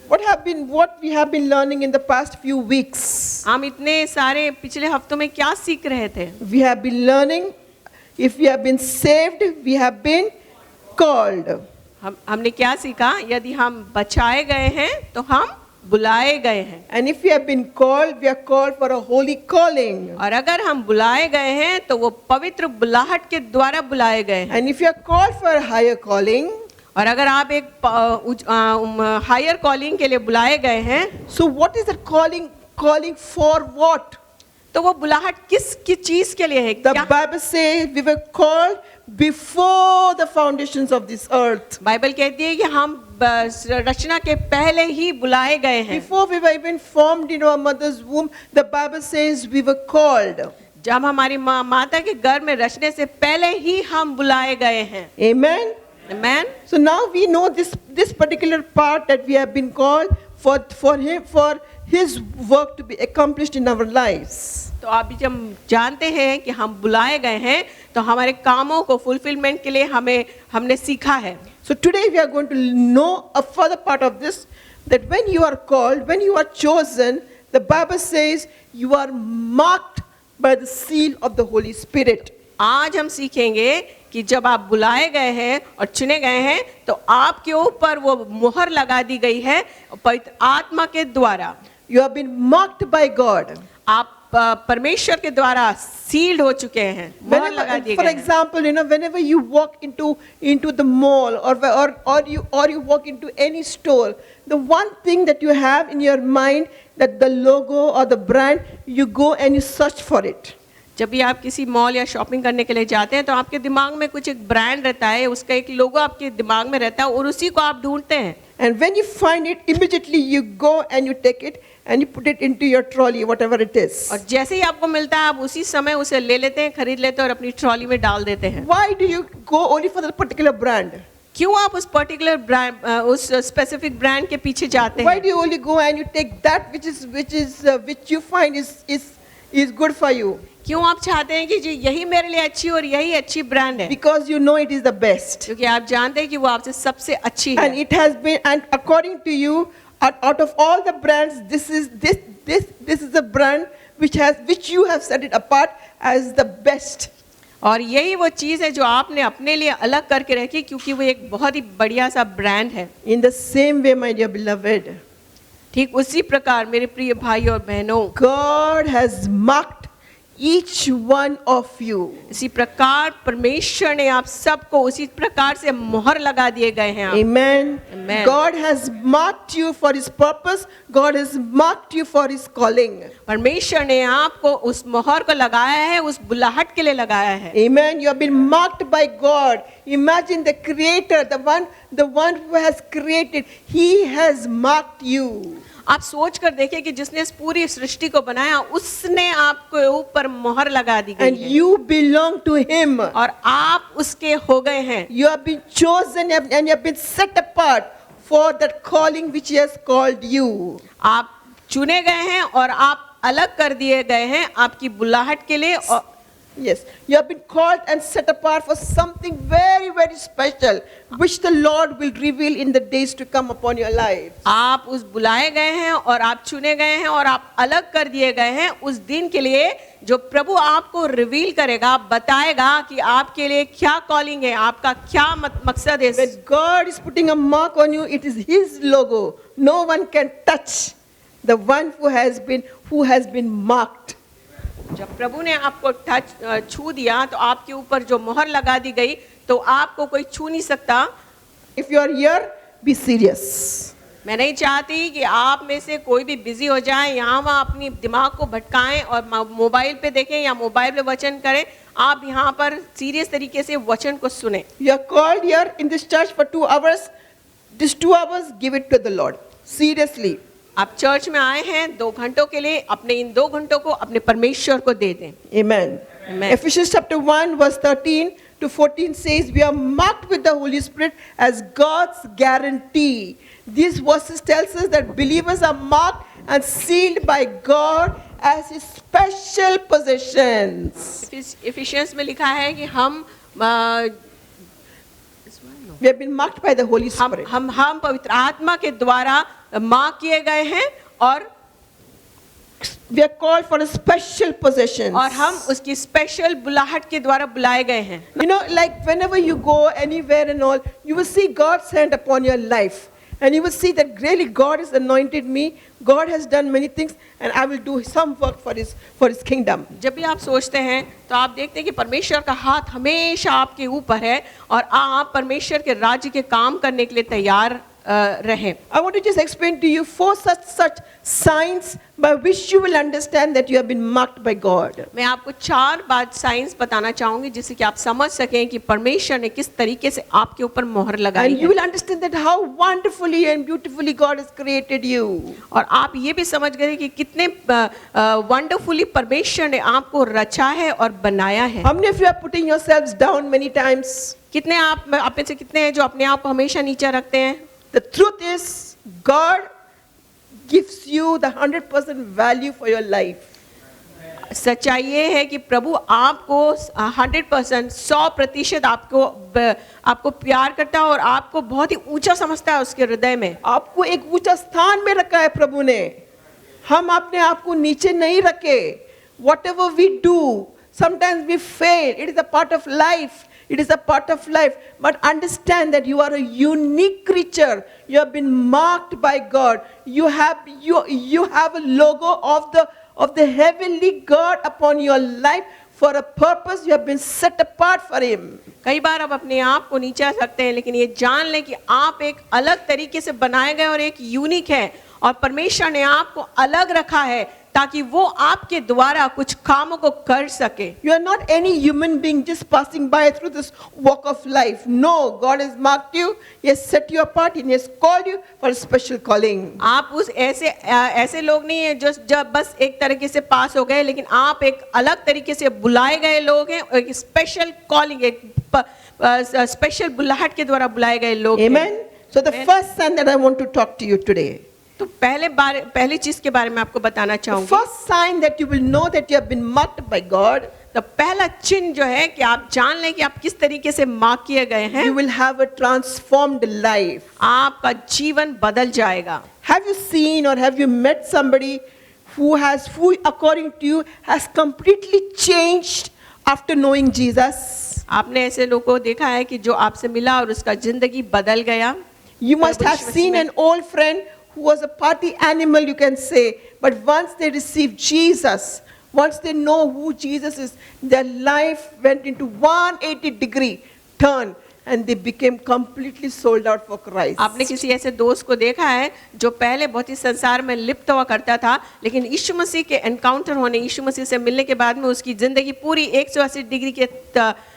what we have been learning in the past few weeks? हम इतने सारे पिछले हफ्तों में क्या सीख रहे थे? We have been learning, if we have been saved, we have been called. हमने क्या सीखा? यदि हम बचाए गए हैं तो हम बुलाए गए हैं। And if we have been called, we are called for a holy calling. और अगर हम बुलाए गए हैं तो वो पवित्र बुलाहट के द्वारा बुलाए गए हैं। And if you are called for a higher calling, और अगर आप एक हायर कॉलिंग के लिए बुलाए गए हैं, so what is that calling? Calling for what? तो वो बुलाहट किस चीज के लिए है? The क्या? Bible says we were called before the foundations of this earth. Bible कहती है कि हम रचना के पहले ही बुलाए गए हैं। Before we were even formed in our mother's womb, the Bible says we were called. जब हमारी माता के गर्भ में रचने से पहले ही हम बुलाए गए हैं। Amen. Amen. So now we know this particular part that we have been called for his work to be accomplished in our lives. तो अभी जब जानते हैं कि हम बुलाए गए हैं तो हमारे कामों को फुलफिलमेंट के लिए हमने सीखा है। So today we are going to know a further part of this, that when you are called, when you are chosen, the Bible says you are marked by the seal of the Holy Spirit. आज हम सीखेंगे कि जब आप बुलाए गए हैं और चुने गए हैं तो आपके ऊपर वो मुहर लगा दी गई है पवित्र आत्मा के द्वारा। You have been marked by God. आप परमेश्वर के द्वारा सील्ड हो चुके हैं, मुहर लगा दिए For गए हैं। example, whenever you walk into the mall or you walk into any store, the one thing that you have in your mind, that the logo or the brand, you go and you search for it. जब भी आप किसी mall या shopping करने के लिए जाते हैं तो आपके दिमाग में कुछ एक ब्रांड रहता है, उसका एक लोगो आपके दिमाग में रहता है और उसी को आप ढूंढते हैं। And when you find it, immediately you go and you take it and you put it into your trolley, whatever it is. और जैसे ही आपको मिलता है आप उसी समय उसे ले लेते हैं, खरीद लेते हैं और अपनी ट्रॉली में डाल देते हैं। Why do you go only for that particular brand? क्यों आप उस पर्टिकुलर ब्रांड उस स्पेसिफिक ब्रांड के पीछे जाते Why हैं? do you only go and you take that which you find is good for you? क्यों आप चाहते हैं कि जी यही मेरे लिए अच्छी और यही अच्छी ब्रांड है? Because you know it is the best. क्योंकि आप जानते हैं कि वो आपसे सबसे अच्छी And है। it has been, and according to you, out of all the brands, this is the brand which you have set it apart as the best. और यही वो चीज़ है जो आपने अपने लिए अलग करके रखी क्योंकि वो एक बहुत ही बढ़िया सा ब्रांड है। In the same way, my dear beloved, ठीक उसी प्रकार मेरे प्रिय भाई और बहनों, God has marked each one of you. इसी प्रकार परमेश्वर ने आप सबको उसी प्रकार से मोहर लगा दिए गए हैं। आप Amen. Amen. God has marked you for His purpose. God has marked you for His calling. परमेश्वर ने आपको उस मोहर को लगाया है, उस बुलाहट के लिए लगाया है। Amen. You have been marked by God. Imagine the Creator, the one who has created. He has marked you. आप सोच कर देखिए कि जिसने इस पूरी सृष्टि को बनाया उसने आपके ऊपर मोहर लगा दी गई And है you belong to Him. और आप उसके हो गए हैं। You have been chosen and you have been set apart for that calling which He has called you. आप चुने गए हैं और आप अलग कर दिए गए हैं आपकी बुलाहट के लिए। और Yes, you have been called and set apart for something very, very special, which the Lord will reveal in the days to come upon your life. आप उस बुलाए गए हैं और आप चुने गए हैं और आप अलग कर दिए गए हैं उस दिन के लिए जो प्रभु आपको रिवील करेगा, बताएगा कि आपके लिए क्या कॉलिंग है, आपका क्या मकसद है। When God is putting a mark on you, it is His logo. No one can touch the one who has been marked. जब प्रभु ने आपको छू दिया तो आपके ऊपर जो मोहर लगा दी गई तो आपको कोई छू नहीं सकता। If you are here, be serious. मैं नहीं चाहती कि आप में से कोई भी बिजी हो जाए, यहाँ वहाँ अपनी दिमाग को भटकाएं और मोबाइल पे देखें या मोबाइल पे वचन करें। आप यहाँ पर सीरियस तरीके से वचन को सुने। You are called here in this church for 2 hours. These 2 hours, give it to the Lord. Seriously. आप चर्च में आए हैं 2 घंटों के लिए, अपने इन 2 घंटों को अपने परमेश्वर को दे दें। Amen. Amen. Ephesians chapter 1 verse 13 to 14 says, we are marked with the Holy Spirit as God's guarantee. These verses tells us that believers are marked and sealed by God as His special possessions. Efficiency में लिखा है कि हम We have been marked by the Holy Spirit. हम पवित्र आत्मा के द्वारा मार्क किए गए हैं और We are called for a special possession. और हम उसकी स्पेशल बुलाहट के द्वारा बुलाए गए हैं. You know, like whenever you go anywhere and all, you will see God's hand upon your life. And you will see that really God has anointed me. God has done many things, and I will do some work for His kingdom. जब भी आप सोचते हैं तो आप देखते हैं कि परमेश्वर का हाथ हमेशा आपके ऊपर है और आप परमेश्वर के राज्य के काम करने के लिए तैयार रहें. I want to just explain to you 4 such signs by which you will understand that you have been marked by God. मैं आपको 4 बात साइंस बताना चाहूंगी जिससे कि आप समझ सकें कि परमेश्वर ने किस तरीके से आपके ऊपर मोहर लगाई And you है. will understand that how wonderfully and beautifully God has created you. और आप ये भी समझ गए कि कितने वंडरफुली परमेश्वर ने आपको रचा है और बनाया है. How many of you are putting yourselves down many times? कितने आप में से कितने हैं जो अपने आप को हमेशा नीचे रखते हैं? The truth is, God gives you the 100% value for your life. सच्चाई ये है कि प्रभु आपको 100% 100% आपको प्यार करता है और आपको बहुत ही ऊंचा समझता है उसके हृदय में. आपको एक ऊंचा स्थान में रखा है प्रभु ने. हम अपने आप को नीचे नहीं रखे. Whatever we do, sometimes we fail. It is a part of life. It is a part of life. But understand that you are a unique creature. You have been marked by God. You have a logo of the heavenly God upon your life for a purpose. You have been set apart for Him. कई बार आप अपने आप को नीचे रख सकते हैं लेकिन ये जान लें कि आप एक अलग तरीके से बनाए गए और एक यूनिक है और परमेश्वर ने आपको अलग रखा है ताकि वो आपके द्वारा कुछ कामों को कर सके. You are not any human being just passing by through this walk of life. No, God has marked you. He has set you apart. He has called you for a special calling. आप उस ऐसे लोग नहीं हैं जो जब बस एक तरीके से पास हो गए लेकिन आप एक अलग तरीके से बुलाए गए लोग हैं. एक स्पेशल कॉलिंग, एक स्पेशल बुलाहट के द्वारा बुलाए गए लोग हैं. Amen. So the first sign that I want to talk to you today. तो पहली चीज के बारे में आपको बताना The चाहूंगी. first sign that you will know that you have been marked by God. तो पहला चिन्ह जो है कि आप जान लें कि आप किस तरीके से मार्क किए गए हैं. You will have a transformed life. आपका जीवन बदल जाएगा. Have you seen or have you met somebody who according to you has completely changed after knowing Jesus? आपने ऐसे लोगों को देखा है कि जो आपसे मिला और उसका जिंदगी बदल गया. You must have seen an old friend who was a party animal, you can say, but once they received Jesus, once they know who Jesus is, their life went into 180-degree turn and they became completely sold out for Christ. आपने किसी ऐसे दोस्त को देखा है जो पहले बहुत ही संसार में लिप्त हुआ करता था लेकिन यीशु मसीह के एनकाउंटर होने, यीशु मसीह से मिलने के बाद में उसकी जिंदगी पूरी 180 डिग्री के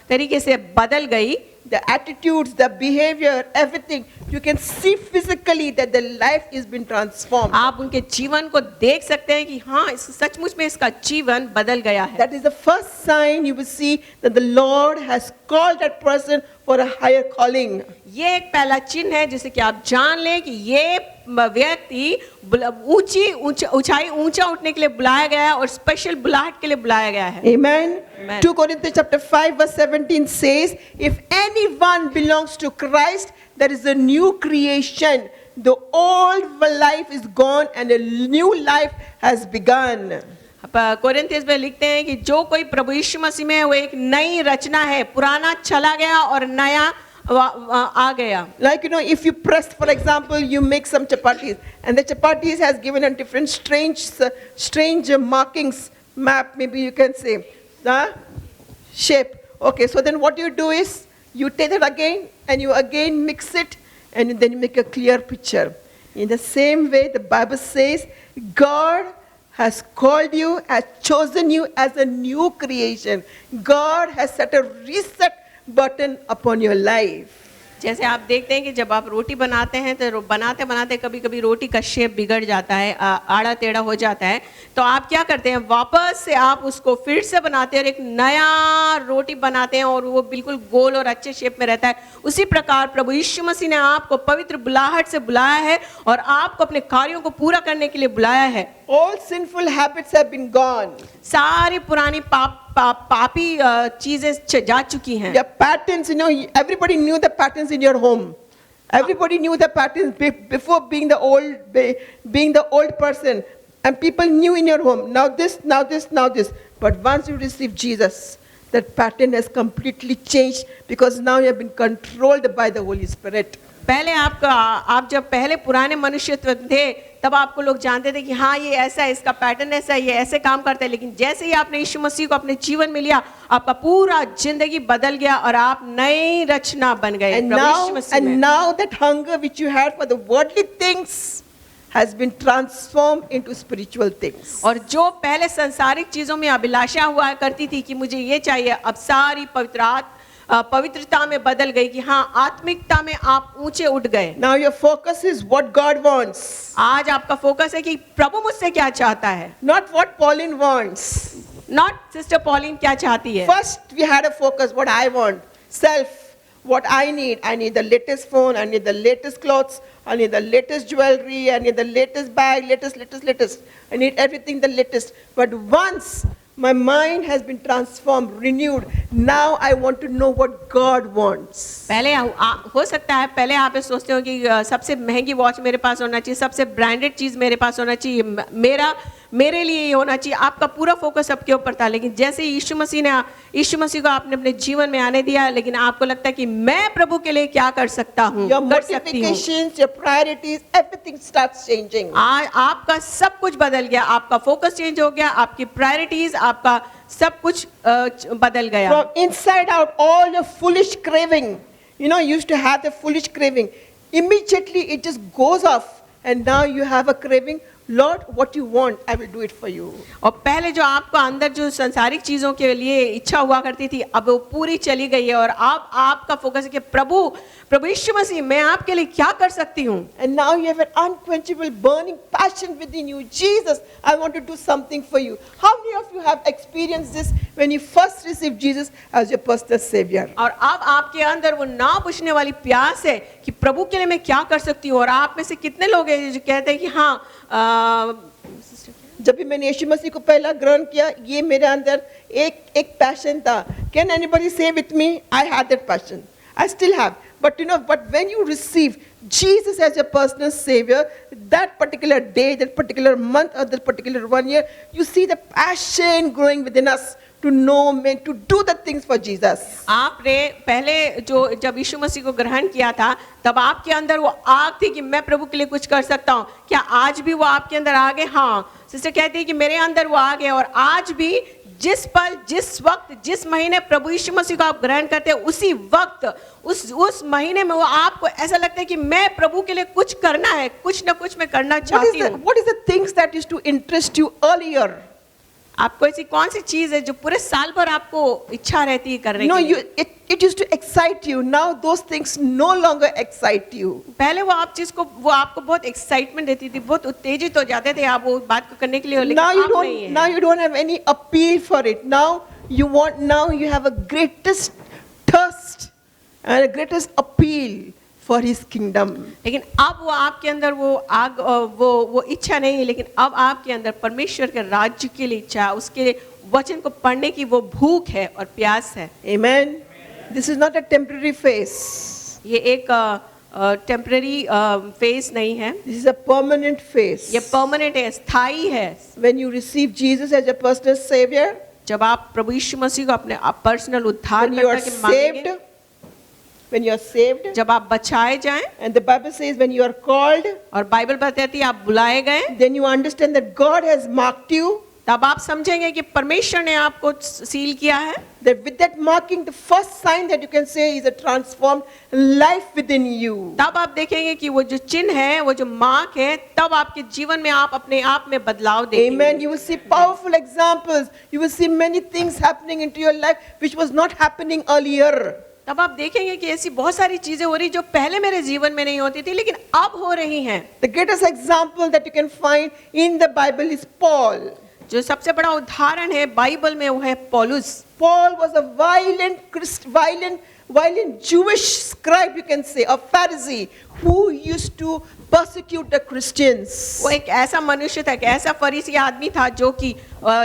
तरीके से बदल गई. The attitudes, the behavior, everything, you can see physically that the life is been transformed. आप उनके जीवन को देख सकते हैं कि हाँ सचमुच में इसका जीवन बदल गया है. That is the first sign you will see that the Lord has called that person for a higher calling. ये एक पहला चिन्ह है जिसे कि आप जान लें कि ये व्यक्ति ऊंचाई ऊंचा उठने के लिए बुलाया गया है और स्पेशल बुलाहट के लिए बुलाया गया है. Amen. Amen. 2 Corinthians chapter 5 verse 17 says, if anyone belongs to Christ, there is a new creation. The old life is gone and a new life has begun. कोरिन्थियस में लिखते हैं कि जो कोई प्रभु यीशु मसीह में है वो एक नई रचना है. पुराना चला गया और नया आ गया. Like, you know, if you press, for example, you make some chapatis and the chapatis has given a different strange markings, map maybe you can say, shape. Okay, so then what you do is you take it again and you again mix it and then you make a clear picture. In the same way, the Bible says God has called you, has chosen you as a new creation. God has set a reset button upon your life. जैसे आप देखते हैं कि जब आप रोटी बनाते हैं तो बनाते बनाते कभी कभी रोटी का शेप बिगड़ जाता है, आड़ा टेढ़ा हो जाता है, तो आप क्या करते हैं वापस से आप उसको फिर से बनाते हैं और एक नया रोटी बनाते हैं और वो बिल्कुल गोल और अच्छे शेप में रहता है. उसी प्रकार प्रभु यीशु मसीह ने आपको पवित्र बुलाहट से बुलाया है और आपको अपने कार्यों को पूरा करने के लिए बुलाया है. All sinful habits have been gone. सारी पुरानी पापी चीजें जा चुकी हैं। Your patterns, everybody knew the patterns in your home. Everybody knew the patterns before being the old person. And people knew in your home, now this, now this, now this. But once you receive Jesus, that pattern has completely changed because now you have been controlled by the Holy Spirit. पहले आप जब पहले पुराने मनुष्य थे तब आपको लोग जानते थे कि हाँ ये ऐसा है, इसका पैटर्न ऐसा है, ये ऐसे काम करता है। लेकिन जैसे ही आपने यीशु मसीह को अपने जीवन में लिया, आपका पूरा जिंदगी बदल गया और आप नई रचना बन गए प्रभु यीशु मसीह में। And now that hunger which you had for the worldly things has been transformed into spiritual things. और जो पहले संसारिक चीजों में अभिलाषा हुआ करती थी कि मुझे ये चाहिए, अब सारी पवित्रता में बदल गई कि हाँ आत्मिकता में आप ऊंचे उठ गए। Now your focus is what God wants. आज आपका फोकस है कि प्रभु मुझसे क्या चाहता है, Not what Pauline wants. Not sister Pauline क्या चाहती है। First we had a focus, what I want. Self, what I need. I need the latest phone, I need the latest clothes, I need the latest jewelry, I need the latest bag, latest. I need everything the latest. But once my mind has been transformed, renewed, now I want to know what God wants. पहले हो सकता है पहले आप ये सोचते हो कि सबसे महंगी वॉच मेरे पास होना चाहिए, सबसे ब्रांडेड चीज मेरे पास होना चाहिए, मेरे लिए ये होना चाहिए। आपका पूरा फोकस आपके ऊपर था। लेकिन जैसे यीशु मसीह को आपने अपने जीवन में आने दिया, लेकिन आपको लगता है कि मैं प्रभु के लिए क्या कर सकता हूँ, Your कर सकती हूँ। motivations, your priorities, everything starts changing. आपका सब कुछ बदल गया, आपका फोकस चेंज हो गया, आपकी प्रायोरिटीज, आपका सब कुछ बदल गया। From inside out, all your foolish craving, you used to have the foolish craving. Immediately it just goes off, and now you have a craving. Lord, what you want, I will do it for you. और पहले जो आपको अंदर जो संसारिक चीजों के लिए इच्छा हुआ करती थी, अब वो पूरी चली गई है और अब आपका फोकस है कि प्रभु यीशु मसीह मैं आपके लिए क्या कर सकती हूँ। And now you have an unquenchable burning passion within you. Jesus, I want to do something for you. How many of you have experienced this when you first received Jesus as your personal savior? और अब आपके अंदर वो ना बुझने वाली प्यास है कि प्रभु के लिए मैं क्या कर सकती हूँ। और आप में से कितने लोग हैं जो कहते हैं कि हाँ जब भी मैंने यीशु मसीह को पहला ग्रहण किया, ये मेरे अंदर एक पैशन था। Can anybody say with me, I had that passion. I still have. But but when you receive Jesus as your personal savior, that particular day, that particular month, or that particular 1 year, you see the passion growing within us to know men, to do the things for Jesus. आपने पहले जब यीशु मसीह को ग्रहण किया था, तब आपके अंदर वो आग थी कि मैं प्रभु के लिए कुछ कर सकता हूँ। क्या आज भी वो आपके अंदर आ गए? हाँ, सिस्टर कहती है कि मेरे अंदर वो आ गए। और आज भी जिस पल, जिस वक्त, जिस महीने प्रभु यीशु मसीह को आप ग्रहण करते हैं, उसी वक्त उस महीने में वो आपको ऐसा लगता है कि मैं प्रभु के लिए कुछ करना है, कुछ ना कुछ मैं करना चाहती हूँ। What is the things that used to interest you earlier? आपको ऐसी कौन सी चीज है जो पूरे साल भर आपको इच्छा रहती है करने No, की? it used to excite you. Now those things no longer excite you. पहले वो आपको बहुत एक्साइटमेंट देती थी, बहुत उत्तेजित हो जाते थे आप वो बात को करने के लिए। लेकिन Now you don't have any appeal for it. Now you have a greatest thirst and a greatest appeal for his kingdom. लेकिन अब वो आपके अंदर वो आग वो इच्छा नहीं है, लेकिन अब आपके अंदर परमेश्वर के राज्य के लिए इच्छा, उसके वचन को पढ़ने की वो भूख है और प्यास है। Amen. This is not a temporary phase. ये एक टेम्पररी फेज नहीं है, This is a permanent phase. ये परमानेंट है, स्थायी है। When you receive Jesus as your personal savior, जब आप प्रभु यीशु मसीह को अपने पर्सनल when you उद्धारकर्ता are के मानेंगे, when you are saved, जब आप बचाए जाएं, and the Bible says when you are called, और बाइबल बताती है आप बुलाए गए, then you understand that God has marked you. तब आप समझेंगे कि परमेश्वर ने आपको सील किया है। That with that marking, the first sign that you can say is a transformed life within you. तब आप देखेंगे कि वो जो चिन्ह है, वो जो मार्क है, तब आपके जीवन में आप अपने आप में बदलाव देखेंगे। Amen. You will see powerful examples. You will see many things happening into your life which was not happening earlier. तब आप देखेंगे कि ऐसी बहुत सारी चीजें हो रही जो पहले मेरे जीवन में नहीं होती थी, लेकिन अब हो रही हैं। The greatest example that you can find in the Bible is Paul. जो सबसे बड़ा उदाहरण है बाइबल में वो है पौलुस। Paul was a violent while in Jewish scribe, you can say, a Pharisee who used to persecute the Christians. वो एक ऐसा मनुष्य था, एक ऐसा फरीसी आदमी था जो कि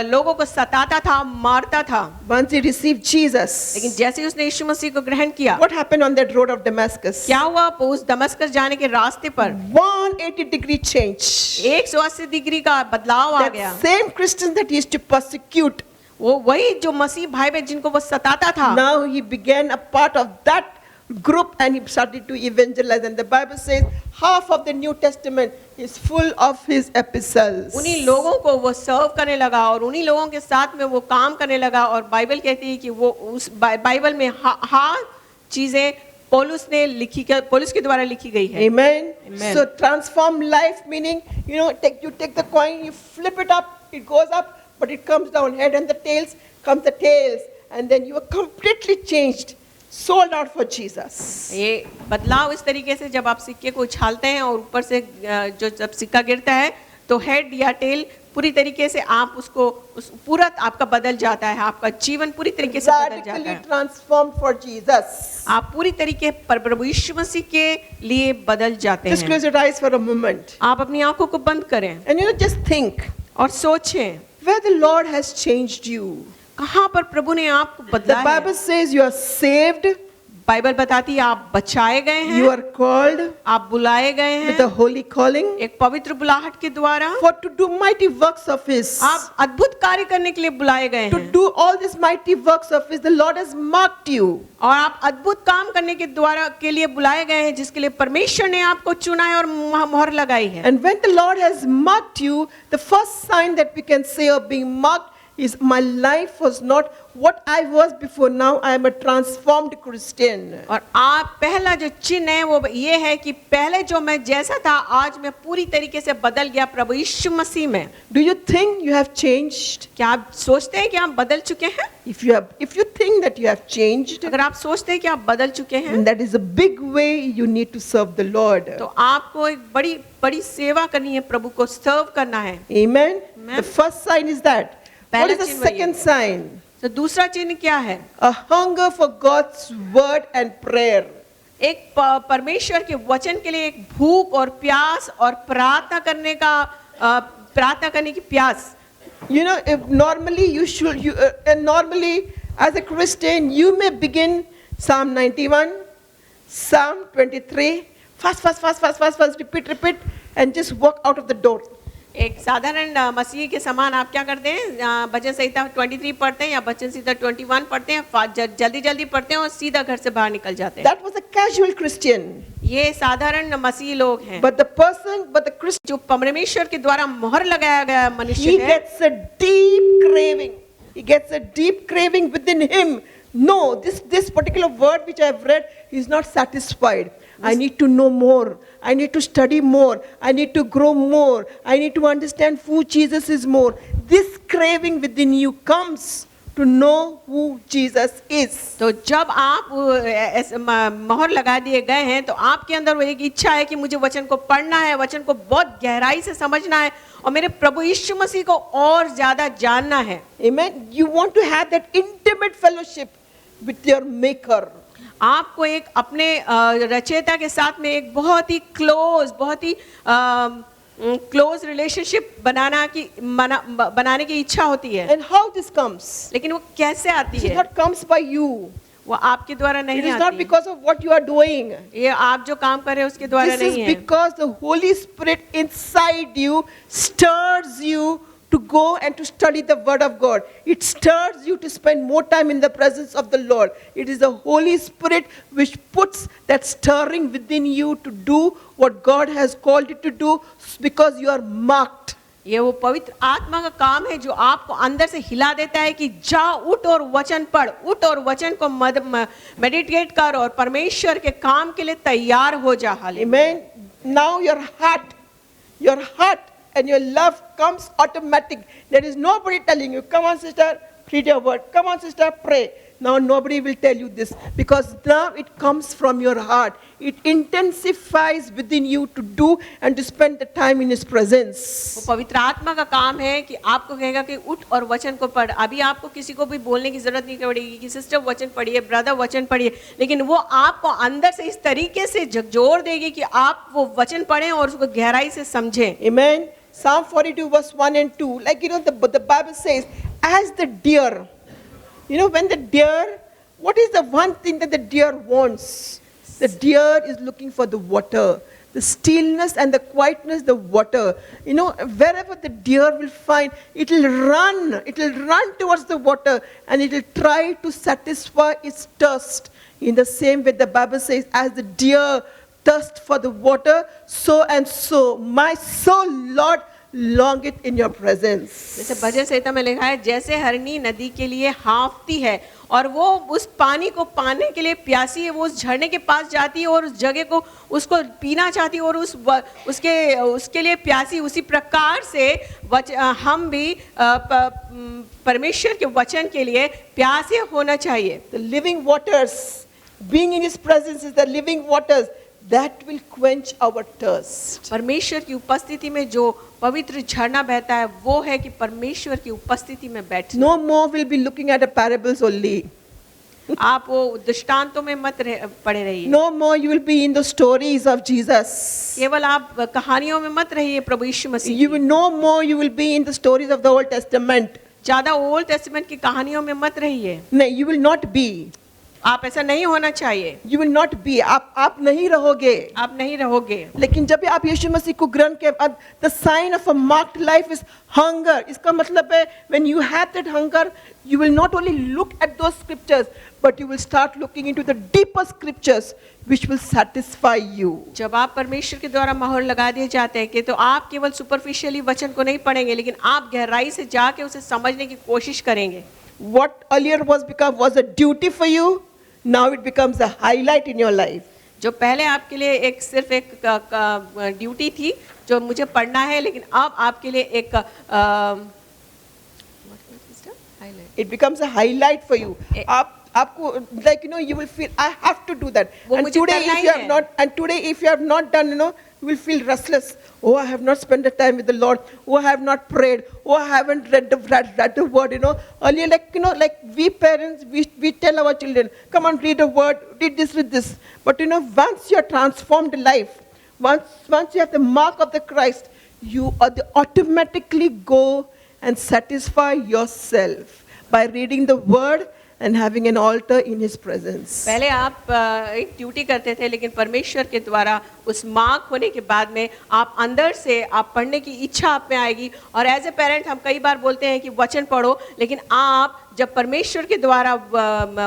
लोगों को सताता था, मारता था। Once he received Jesus, लेकिन जैसे ही उसने यीशु मसीह को ग्रहण किया, what happened on that road of Damascus? क्या हुआ? उस दमस्कस जाने के रास्ते पर 180-degree change. 180 डिग्री का बदलाव आ गया। That same Christians that he used to persecute, वो वही जो मसीह भाई बहन जिनको वो सताता था, now he began a part of that group and he started to evangelize. And the Bible says half of the New Testament is full of his epistles. उन्हीं लोगों को वो सर्व करने लगा और उन्हीं लोगों के साथ में वो काम करने लगा। और बाइबल कहती है कि वो उस बाइबल में चीजें पौलुस ने लिखी, पौलुस के द्वारा लिखी गई है। Amen. Amen. So transform life meaning, you take the coin, you flip it up, it goes up, but it comes down. Head and the tails comes the tails, and then you are completely changed, sold out for Jesus. ये बदलाव इस तरीके से जब आप सिक्के को उछालते हैं और ऊपर से जो जब सिक्का गिरता है तो हेड या टेल पूरी तरीके से आप उसको पूरा आपका बदल जाता है, आपका जीवन पूरी तरीके से बदल जाता Radically है। transformed for Jesus. आप पूरी तरीके पर प्रभु यीशु मसीह के लिए बदल जाते Just हैं। close your eyes for a moment. आप अपनी आंखों को बंद करें And just think और सोचें where the Lord has changed you. कहाँ पर प्रभु ने आपको The बदला है। Bible says you are saved, Bible बताती है आप बचाए गए you हैं, are called आप बुलाए गए with a हैं holy calling एक पवित्र बुलाहट के द्वारा। for to do mighty works of His. आप अद्भुत कार्य करने के लिए बुलाए गए To हैं do all these mighty works of His, the Lord has marked you. और आप अद्भुत काम करने के द्वारा के लिए बुलाए गए हैं जिसके लिए परमेश्वर ने आपको चुना है और मोहर लगाई है। And when the Lord has marked you, the first sign that we can say of being marked is my life was not what I was before. Now I am a transformed Christian. और आप पहला जो चिन्ह है वो ये है कि पहले जो मैं जैसा था आज मैं पूरी तरीके से बदल गया प्रभु यीशु मसीह में। Do you think you have changed? क्या आप सोचते हैं कि आप बदल चुके हैं? If you think that you have changed, अगर आप सोचते हैं कि आप बदल चुके हैं then that is a big way you need to serve the Lord. तो आपको एक बड़ी बड़ी सेवा करनी है, प्रभु को सर्व करना है। Amen. Amen. The first sign is that. What is the पहला चिन्ह वही है। second sign? तो दूसरा चिन्ह क्या है? A hunger for God's word and prayer. एक परमेश्वर के वचन के लिए एक भूख और प्यास और प्रार्थना करने की प्यास। You know, if normally normally as a Christian, you may begin Psalm 91, Psalm 23, fast, repeat, and just walk out of the door. एक साधारण मसीह के समान आप क्या करते हैं? भजन संहिता 23 पढ़ते हैं या भजन संहिता 21 पढ़ते हैं, जल्दी पढ़ते हैं और सीधा घर से बाहर निकल जाते हैं। That was a casual Christian. ये साधारण मसीह लोग हैं। But the Christian, जो परमेश्वर के द्वारा मोहर लगाया गया he मनुष्य है, gets a deep craving. He gets a deep craving within him. No, this particular word which I have read is not satisfied. I need to know more. I need to study more. I need to grow more. I need to understand who Jesus is more. This craving within you comes to know who Jesus is. तो जब आप मोहर लगा दिए गए हैं तो आपके अंदर वो एक इच्छा है कि मुझे वचन को पढ़ना है, वचन को बहुत गहराई से समझना है और मेरे प्रभु यीशु मसीह को और ज्यादा जानना है। Amen. You want to have that intimate fellowship with your Maker. आपको एक अपने रचयिता के साथ में एक बहुत ही क्लोज रिलेशनशिप बनाने की इच्छा होती है। And how this comes? लेकिन वो कैसे आती It है? not comes by you. वो आपके द्वारा It नहीं is not आती। because of what you are doing. ये आप जो काम कर रहे हैं उसके द्वारा This नहीं is है। because the Holy Spirit inside you stirs you to go and to study the Word of God. It stirs you to spend more time in the presence of the Lord. It is the Holy Spirit which puts that stirring within you to do what God has called you to do because you are marked. ये वो पवित्र आत्मा का काम है जो आपको अंदर से हिला देता है कि जा उठ और वचन पढ़, उठ और वचन को मेडिटेट कर और परमेश्वर के काम के लिए तैयार हो जा। Amen. Now your heart and your love comes automatic. There is nobody telling you, come on sister, read your word. Come on sister, pray. Now nobody will tell you this because now it comes from your heart. It intensifies within you to do and to spend the time in His presence. वो पवित्र आत्मा का काम है कि आपको कहेगा कि उठ और वचन को पढ़। अभी आपको किसी को भी बोलने की जरूरत नहीं पड़ेगी कि सिस्टर वचन पढ़िए, ब्रदर वचन पढ़िए, लेकिन वो आपको अंदर से इस तरीके से झकझोर देगी कि आप वो वचन पढ़ें और उसको गहराई से समझें। Amen. Psalm 42 verse 1 and 2. Like, the Bible says, as the deer, when the deer, what is the one thing that the deer wants? The deer is looking for the water, the stillness and the quietness, the water. Wherever the deer will find, it will run towards the water and it will try to satisfy its thirst. In the same way, the Bible says, as the deer thirst for the water, so and so my soul, Lord, longeth in your presence. जैसे भजन संहिता में लिखा है, जैसे हरनी नदी के लिए हाँफती है और वो उस पानी को पाने के लिए प्यासी है, वो उस झरने के पास जाती है और उस जगह को उसको पीना चाहती है और उसके लिए प्यासी, उसी प्रकार से हम भी परमेश्वर के वचन के लिए प्यासे होना चाहिए। The living waters, being in His presence is the living waters that will quench our thirst. परमेश्वर की उपस्थिति में जो पवित्र झरना बहता है वो है कि परमेश्वर की उपस्थिति में बैठना। No more will be looking at the parables only. आप वो दृष्टांतों में मत पड़े रहिए। No more you will be in the stories of Jesus. केवल आप कहानियों में मत रहिए प्रभु यीशु मसीह You will no more you will be in the stories of the Old Testament. ज्यादा ओल्ड टेस्टामेंट की कहानियों में मत रहिए। No, you will not be. आप ऐसा नहीं होना चाहिए। You will not be. आप नहीं रहोगे। आप नहीं रहोगे। लेकिन जब आप यीशु मसीह को ग्रहण के बाद, the sign of a marked life is hunger. इसका मतलब है when you have that hunger, you will not only look at those scriptures, but you will start looking into the deeper scriptures which will satisfy you. जब आप परमेश्वर के द्वारा मोहर लगा दिए जाते हैं कि तो आप केवल सुपरफिशियली वचन को नहीं पढ़ेंगे, लेकिन आप गहराई से जाके उसे समझने की कोशिश करेंगे। What earlier was a duty for you, now it becomes a highlight in your life. जो पहले आपके लिए सिर्फ एक ड्यूटी थी जो मुझे पढ़ना है, लेकिन अब आपके लिए एक It becomes a highlight for you. आपको you will feel I have to do that. And today if you have not done, you will feel restless. Oh, I have not spent the time with the Lord. Oh, I have not prayed. Oh, I haven't read the word. Earlier, like we parents, we tell our children, come on, read the word, read this. But once you are transformed life, once you have the mark of the Christ, you automatically go and satisfy yourself by reading the word and having an altar in His presence. पहले आप एक duty करते थे, लेकिन परमेश्वर के द्वारा उस मार्क होने के बाद में आप अंदर से आप पढ़ने की इच्छा आप में आएगी। और एज ए पेरेंट हम कई बार बोलते हैं कि वचन पढ़ो, लेकिन आप जब परमेश्वर के द्वारा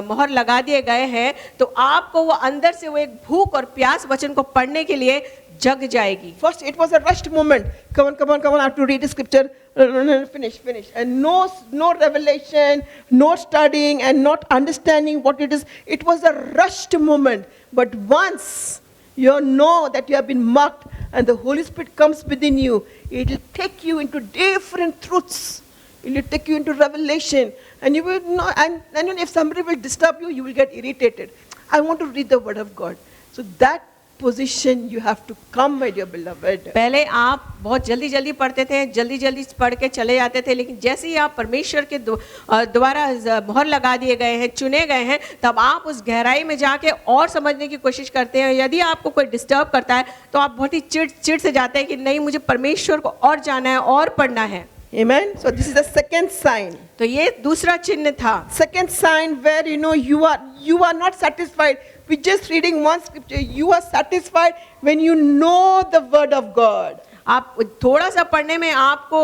मोहर लगा दिए गए हैं तो आपको वो अंदर से वो एक भूख और प्यास वचन को पढ़ने के लिए जग जाएगी। First it was a rushed moment. Come on, I have to read the scripture. Finish. And no revelation, no studying and not understanding what it is. It was a rushed moment. But once you know that you have been marked and the Holy Spirit comes within you, it will take you into different truths. It will take you into revelation. And you will know, and if somebody will disturb you, you will get irritated. I want to read the word of God. So that position you have to come, my dear beloved. पहले आप बहुत जल्दी पढ़ते थे, जल्दी पढ़ के चले जाते थे, लेकिन जैसे ही आप परमेश्वर के द्वारा मोहर लगा दिए गए हैं, चुने गए हैं, तब आप उस गहराई में जाके और समझने की कोशिश करते हैं। यदि आपको कोई डिस्टर्ब करता है तो आप बहुत ही चिड़ से जाते हैं कि नहीं, मुझे परमेश्वर को और जाना है और पढ़ना है। Amen. So this is the second sign. तो ये दूसरा चिन्ह था। Second sign where you are not satisfied with just reading one scripture. You are satisfied when you know the word of God. आप थोड़ा सा पढ़ने में आपको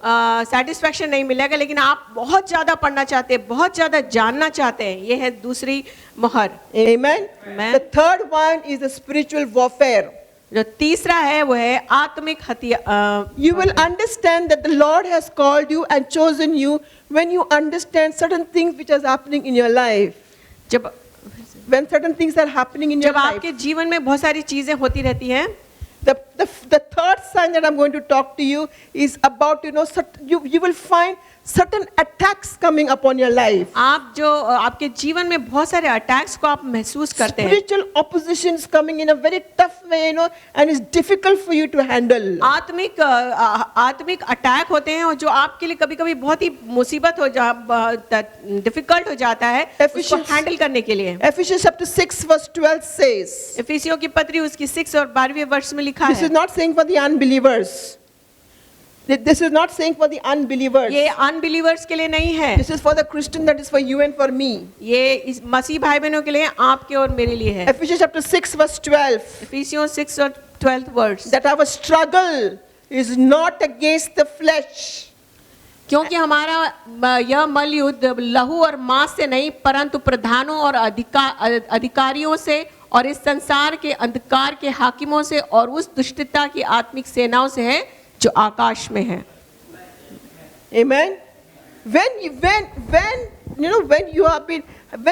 सेटिस्फैक्शन नहीं मिलेगा, लेकिन आप बहुत ज्यादा पढ़ना चाहते हैं, बहुत ज्यादा जानना चाहते हैं। ये है दूसरी मोहर। Amen. Amen. The third one is the spiritual warfare. जो तीसरा है वो है आत्मिक हथियार। You will understand that the Lord has called you and chosen you when you understand certain things which are happening in your life. When certain things are happening in your जब life. आपके जीवन में बहुत सारी चीजें होती रहती हैं। The third sign that I'm going to talk to you is about, you will find certain attacks coming upon your life. आप जो आपके जीवन में बहुत सारे अटैक्स को आप महसूस करते हैं, Spiritual oppositions coming in a very tough way, and it's difficult for you to handle. आत्मिक अटैक होते हैं और जो आपके लिए कभी-कभी बहुत ही मुसीबत डिफिकल्ट हो जाता है उसको Ephesians- हैंडल करने के लिए। Ephesians chapter 6 verse 12 says, इफिसियों की पत्री उसकी 6 और 12वें वर्ष में लिखा this है, is not saying for the unbelievers. This is not saying for the unbelievers. ये अनबिलीवर्स के लिए नहीं है, This is for the Christian, that is for you and for me. ये इस मसीह भाई बहनों के लिए, आपके और मेरे लिए है। Ephesians chapter 6 verse 12. इफिसियों 6 और 12th वर्ष, That our struggle is not against the flesh. क्योंकि हमारा यह मल युद्ध लहू और मांस से नहीं परंतु प्रधानों और अधिकारियों से और इस संसार के अंधकार के हाकिमों से और उस दुष्टता की आत्मिक सेनाओं से है जो आकाश में है। Amen. When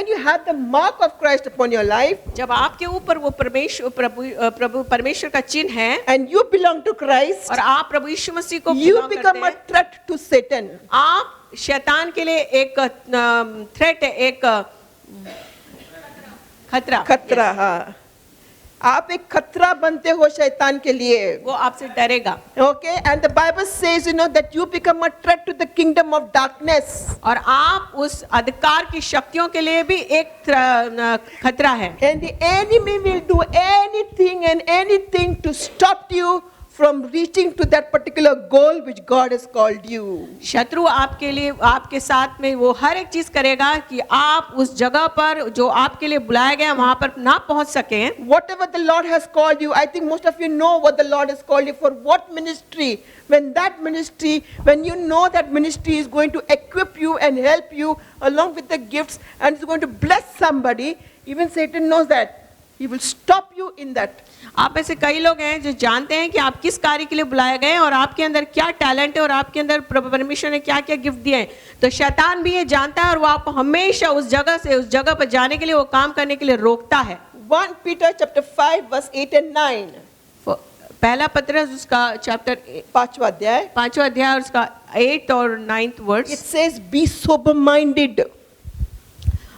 you have the mark of Christ upon your life, जब आपके ऊपर वो परमेश्वर का चिन्ह है and you belong to Christ, और आप प्रभु यीशु मसीह को you belong become करते a हैं, threat to Satan. आप शैतान के लिए एक थ्रेट है, एक खतरा। खतरा, हाँ, आप एक खतरा बनते हो शैतान के लिए. वो आपसे डरेगा। Okay, and the Bible says, that you become a threat to the kingdom of darkness. और आप उस अधिकार की शक्तियों के लिए भी एक खतरा है। And the enemy will do anything and anything to stop you from reaching to that particular goal which God has called you. शत्रु आपके लिए, आपके साथ में वो हर एक चीज करेगा कि आप उस जगह पर जो आपके लिए बुलाया गया वहां पर ना पहुंच सके। Whatever the Lord has called you, I think most of you know what the Lord has called you for, what ministry. When you know that ministry is going to equip you and help you along with the gifts and is going to bless somebody, even Satan knows that. He will stop you in that. आप ऐसे कई लोग हैं जो जानते हैं कि आप किस कार्य के लिए बुलाए गए हैं और आपके अंदर क्या टैलेंट है और आपके अंदर परमेश्वर ने क्या क्या गिफ्ट दिए हैं। तो शैतान भी ये जानता है और वो आपको हमेशा उस जगह से उस जगह पर जाने के लिए, वो काम करने के लिए रोकता है। 1 Peter chapter 5 verse 8 and 9. पहला पत्रस उसका चैप्टर 5वां अध्याय. 5वां अध्याय और उसका 8th और 9th It verse, says, be sober minded.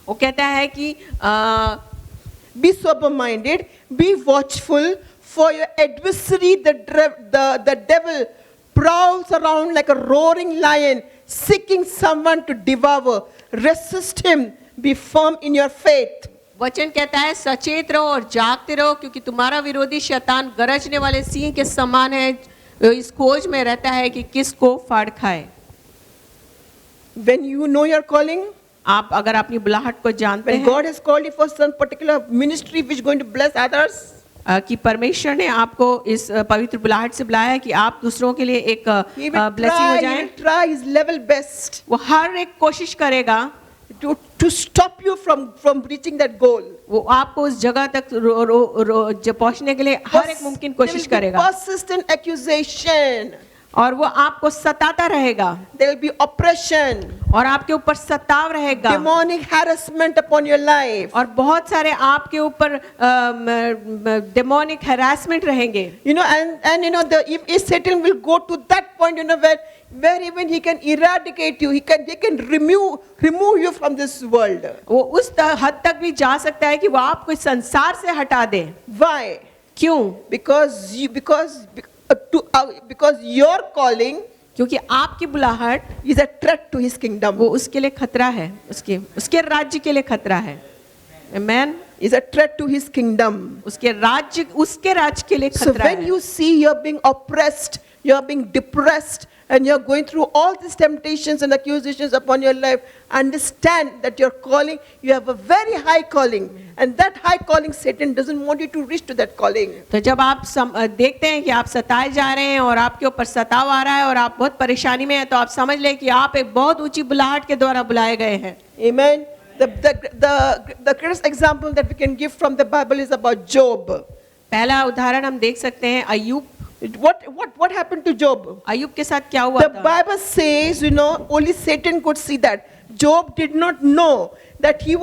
वो कहता है कि Be sober minded, be watchful, for your adversary, the devil, prowls around like a roaring lion, seeking someone to devour. Resist him, be firm in your faith. वचन कहता है सचेत रहो और जागते रहो क्योंकि तुम्हारा विरोधी शैतान गरजने वाले सिंह के समान है, इस खोज में रहता है कि किसको फाड़ खाए। When you know your calling, आप अगर अपनी बुलाहट को जानते when हैं God has called you for some particular ministry which is going to bless others, कि परमेश्वर ने आपको इस पवित्र बुलाहट से बुलाया है कि आप दूसरों के लिए एक He will ब्लेसिंग हो जाएं, try his level best वो हर एक कोशिश करेगा to stop you from reaching that goal. वो आपको उस जगह तक पहुंचने के लिए हर एक मुमकिन कोशिश There will be करेगा persistent accusation. और वो आपको सताता रहेगा There will be oppression, और आपके ऊपर सताव रहेगा demonic harassment upon your life. और बहुत सारे आपके ऊपर डेमोनिक हैरेसमेंट रहेंगे। If Satan will go to that point, where even he can eradicate you, he can remove you from this world. वो उस हद तक भी जा सकता है कि वो आपको इस संसार से हटा दे। Why? क्यों? Because your calling क्योंकि आपकी बुलाहट is a threat to his kingdom. वो उसके लिए खतरा है, उसके राज्य के लिए खतरा है। Amen? Is a threat to his kingdom. उसके राज्य के लिए So खतरा when है। you see you're being oppressed, you're being depressed, and you're going through all these temptations and accusations upon your life, understand that your calling, you have a very high calling, and that high calling, Satan doesn't want you to reach to that calling. तो जब आप देखते हैं कि आप सताए जा रहे हैं और आपके ऊपर सताव आ रहा है और आप बहुत परेशानी में हैं, तो आप समझ लें कि आप एक बहुत ऊंची बुलाहट के द्वारा बुलाए गए हैं। Amen. The greatest example that we can give from the Bible is about Job. पहला उदाहरण हम देख सकते हैं अय्यूब। What happened to Job? अय्यूब के साथ क्या हुआ The था? Bible says, only Satan could see that. Job did not know that he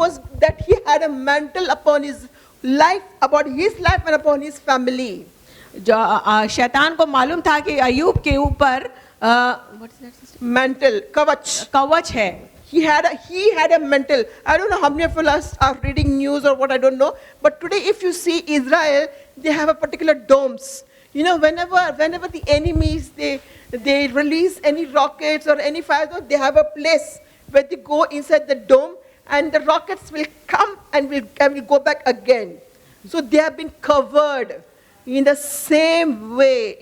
had a mantle upon his life, about his life and upon his family. जो शैतान को मालूम था कि अय्यूब के ऊपर what is that, sister? Mantle, kavach. कवच है. He had a mantle. I don't know how many of us are reading news or what, I don't know. But today, if you see Israel, they have a particular domes. You know, whenever the enemies they release any rockets or any fire, they have a place where they go inside the dome, and the rockets will come and will go back again. So they have been covered. In the same way,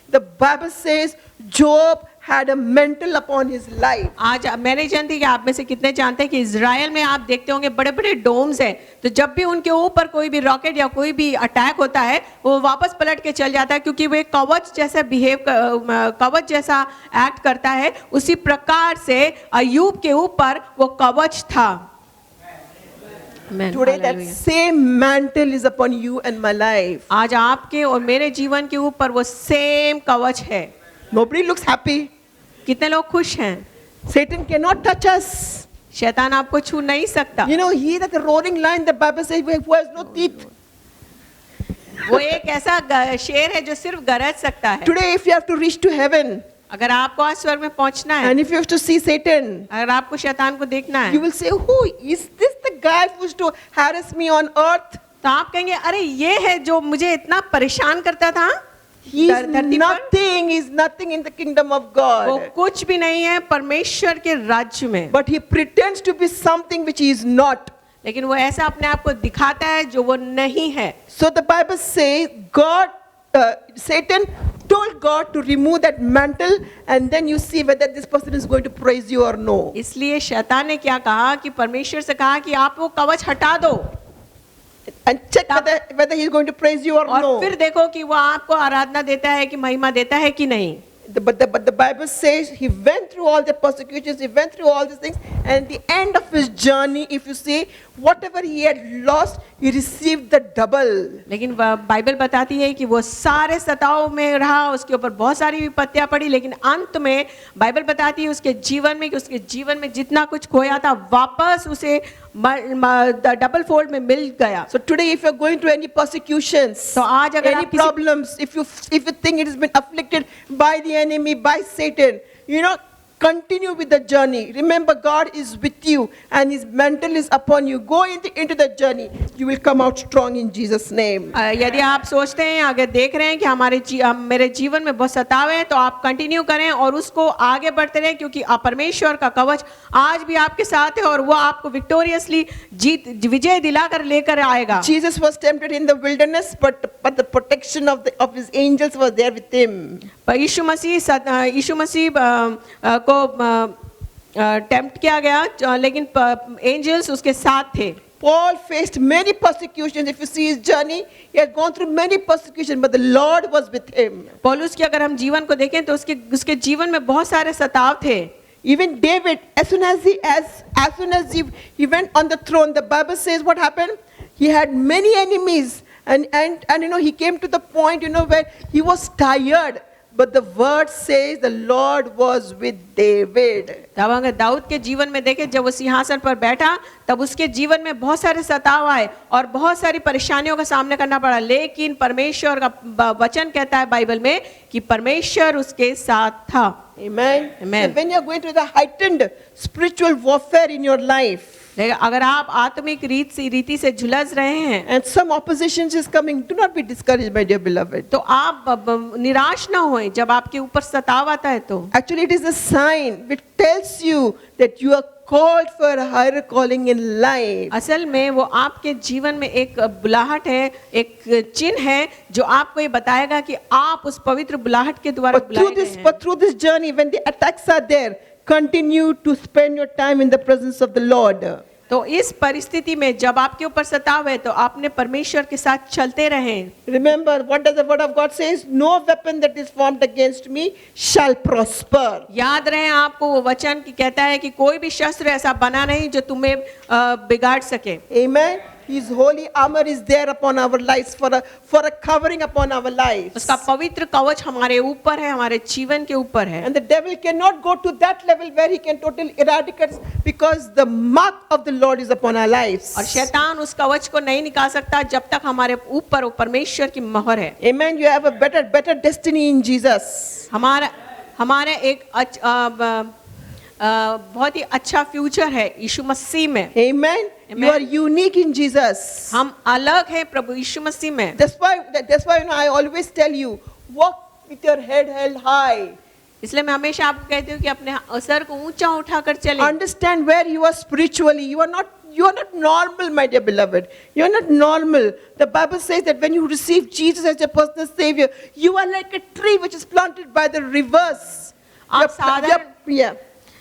the Bible says Job had a mantle upon his life. आज मैं नहीं जानती कि आप में से कितने जानते हैं कि इजराइल में आप देखते होंगे बड़े बड़े डोम्स हैं, तो जब भी उनके ऊपर कोई भी रॉकेट या कोई भी अटैक होता है वो वापस पलट के चल जाता है, क्योंकि वो एक कवच जैसा कवच जैसा एक्ट करता है. उसी प्रकार से अय्यूब के ऊपर वो कवच था. Amen. Today that Hallelujah. same mantle is upon you and my life. आज आपके और मेरे जीवन के ऊपर वो सेम कवच है. Nobody looks happy. कितने लोग खुश हैं? Satan cannot touch us. शैतान आपको छू नहीं सकता. You know, he that the roaring lion, the Bible says, who has no teeth. वो एक ऐसा शेर है जो सिर्फ गरज सकता है. Today, if you have to reach to heaven, अगर आपको आज स्वर्ग में पहुंचना है, and if you have to see Satan, अगर आपको शैतान को देखना है, you will say, who is this the guy who used to harass me on earth? तो आप कहेंगे अरे ये है जो मुझे इतना परेशान करता था. He is धरती पर nothing in the kingdom of वो God. कुछ भी नहीं है परमेश्वर के राज्य में. But he pretends to be something which he is not. लेकिन वो ऐसा अपने आप को दिखाता है जो वो नहीं है. So the Bible says Satan told God to remove that mantle, and then you see whether this person is going to praise you or no. इसलिए शैतान ने क्या कहा कि परमेश्वर से कहा कि आप वो कवच हटा दो And check whether he is going to praise you or और no. फिर देखो कि वो आपको आराधना देता है कि महिमा देता है कि नहीं. But the Bible says he went through all the persecutions, he went through all these things, and at the end of his journey, if you see, whatever he had lost, he received the double. लेकिन Bible बताती है कि वो सारे सताव में रहा, उसके ऊपर बहुत सारी विपत्तियां पड़ी, लेकिन अंत में बाइबल बताती है उसके जीवन में कि उसके जीवन में जितना कुछ खोया था वापस उसे डबल फोल्ड में मिल गया. So today, if you are going through any persecutions, तो आज अगर any आप problems, if you think it has been afflicted by the enemy, by Satan, you know, continue with the journey. Remember, God is with you, and His mantle is upon you. Go into the journey. You will come out strong in Jesus' name. यदि आप सोचते हैं अगर देख रहे हैं कि मेरे जीवन में बहुत सताव है, तो आप कंटिन्यू करें और उसको आगे बढ़ते रहें, क्योंकि परमेश्वर का कवच आज भी आपके साथ है और वो आपको विक्टोरियसली विजय दिलाकर लेकर आएगा. Jesus was tempted in the wilderness, but the protection of His angels was there with Him. यीशु मसीह को टेम्प्ट किया गया, लेकिन एंजल्स उसके साथ थे. Paul faced many persecutions. If you see his journey, he had gone through many persecutions, but the Lord was with him. पौलुस के अगर हम जीवन को देखें तो उसके जीवन में बहुत सारे सताव थे. Even David, as soon as he went on the throne, the Bible says what happened? He had many enemies, and you know, he came to the point, you know, where he was tired. But the word says the Lord was with David. तब अगर दाऊद के जीवन में देखें, जब वो सिंहासन पर बैठा तब उसके जीवन में बहुत सारे सताव आए और बहुत सारी परेशानियों का सामना करना पड़ा, लेकिन परमेश्वर का वचन कहता है बाइबल में कि परमेश्वर उसके साथ था. Amen. Amen. So when you are going through the heightened spiritual warfare in your life, अगर आप आत्मिक रीति से झुलस रहे हैं and some opposition is coming, do not be discouraged, my dear beloved. तो आप निराश ना होएं जब आपके ऊपर सताव आता है. तो Actually, it is a sign which tells you that you are called for a higher calling in life. असल में वो आपके जीवन में एक बुलाहट है, एक चिन्ह है जो आपको ये बताएगा कि आप उस पवित्र बुलाहट के द्वारा बुलाए गए हैं. But through this journey, when the attacks are there, continue to spend your time in the presence of the Lord. तो इस परिस्थिति में जब आपके ऊपर सताव है तो आपने परमेश्वर के साथ चलते रहें. Remember, what does the word of God says? No weapon that is formed against me shall prosper. याद रहे आपको वो वचन की कहता है कि कोई भी शस्त्र ऐसा बना नहीं जो तुम्हें बिगाड़ सके. Amen. His holy armor is there upon our lives for a covering upon our lives. उसका पवित्र कवच हमारे ऊपर है, हमारे जीवन के ऊपर है। And the devil cannot go to that level where he can totally eradicate us because the mark of the Lord is upon our lives. और शैतान उस कवच को नहीं निकाल सकता जब तक हमारे ऊपर वो परमेश्वर की मोहर है। Amen. You have a better destiny in Jesus. हमारा एक बहुत ही अच्छा फ्यूचर है यीशु मसीह में। Amen. You are unique in Jesus. हम अलग हैं प्रभु यीशु मसीह में। That's why I always tell you, walk with your head held high. इसलिए मैं हमेशा आपको कहती हूँ कि अपने सर को ऊंचा उठाकर चलें। Understand where you are spiritually. You are not normal, my dear beloved. You are not normal. The Bible says that when you receive Jesus as your personal savior, you are like a tree which is planted by the rivers.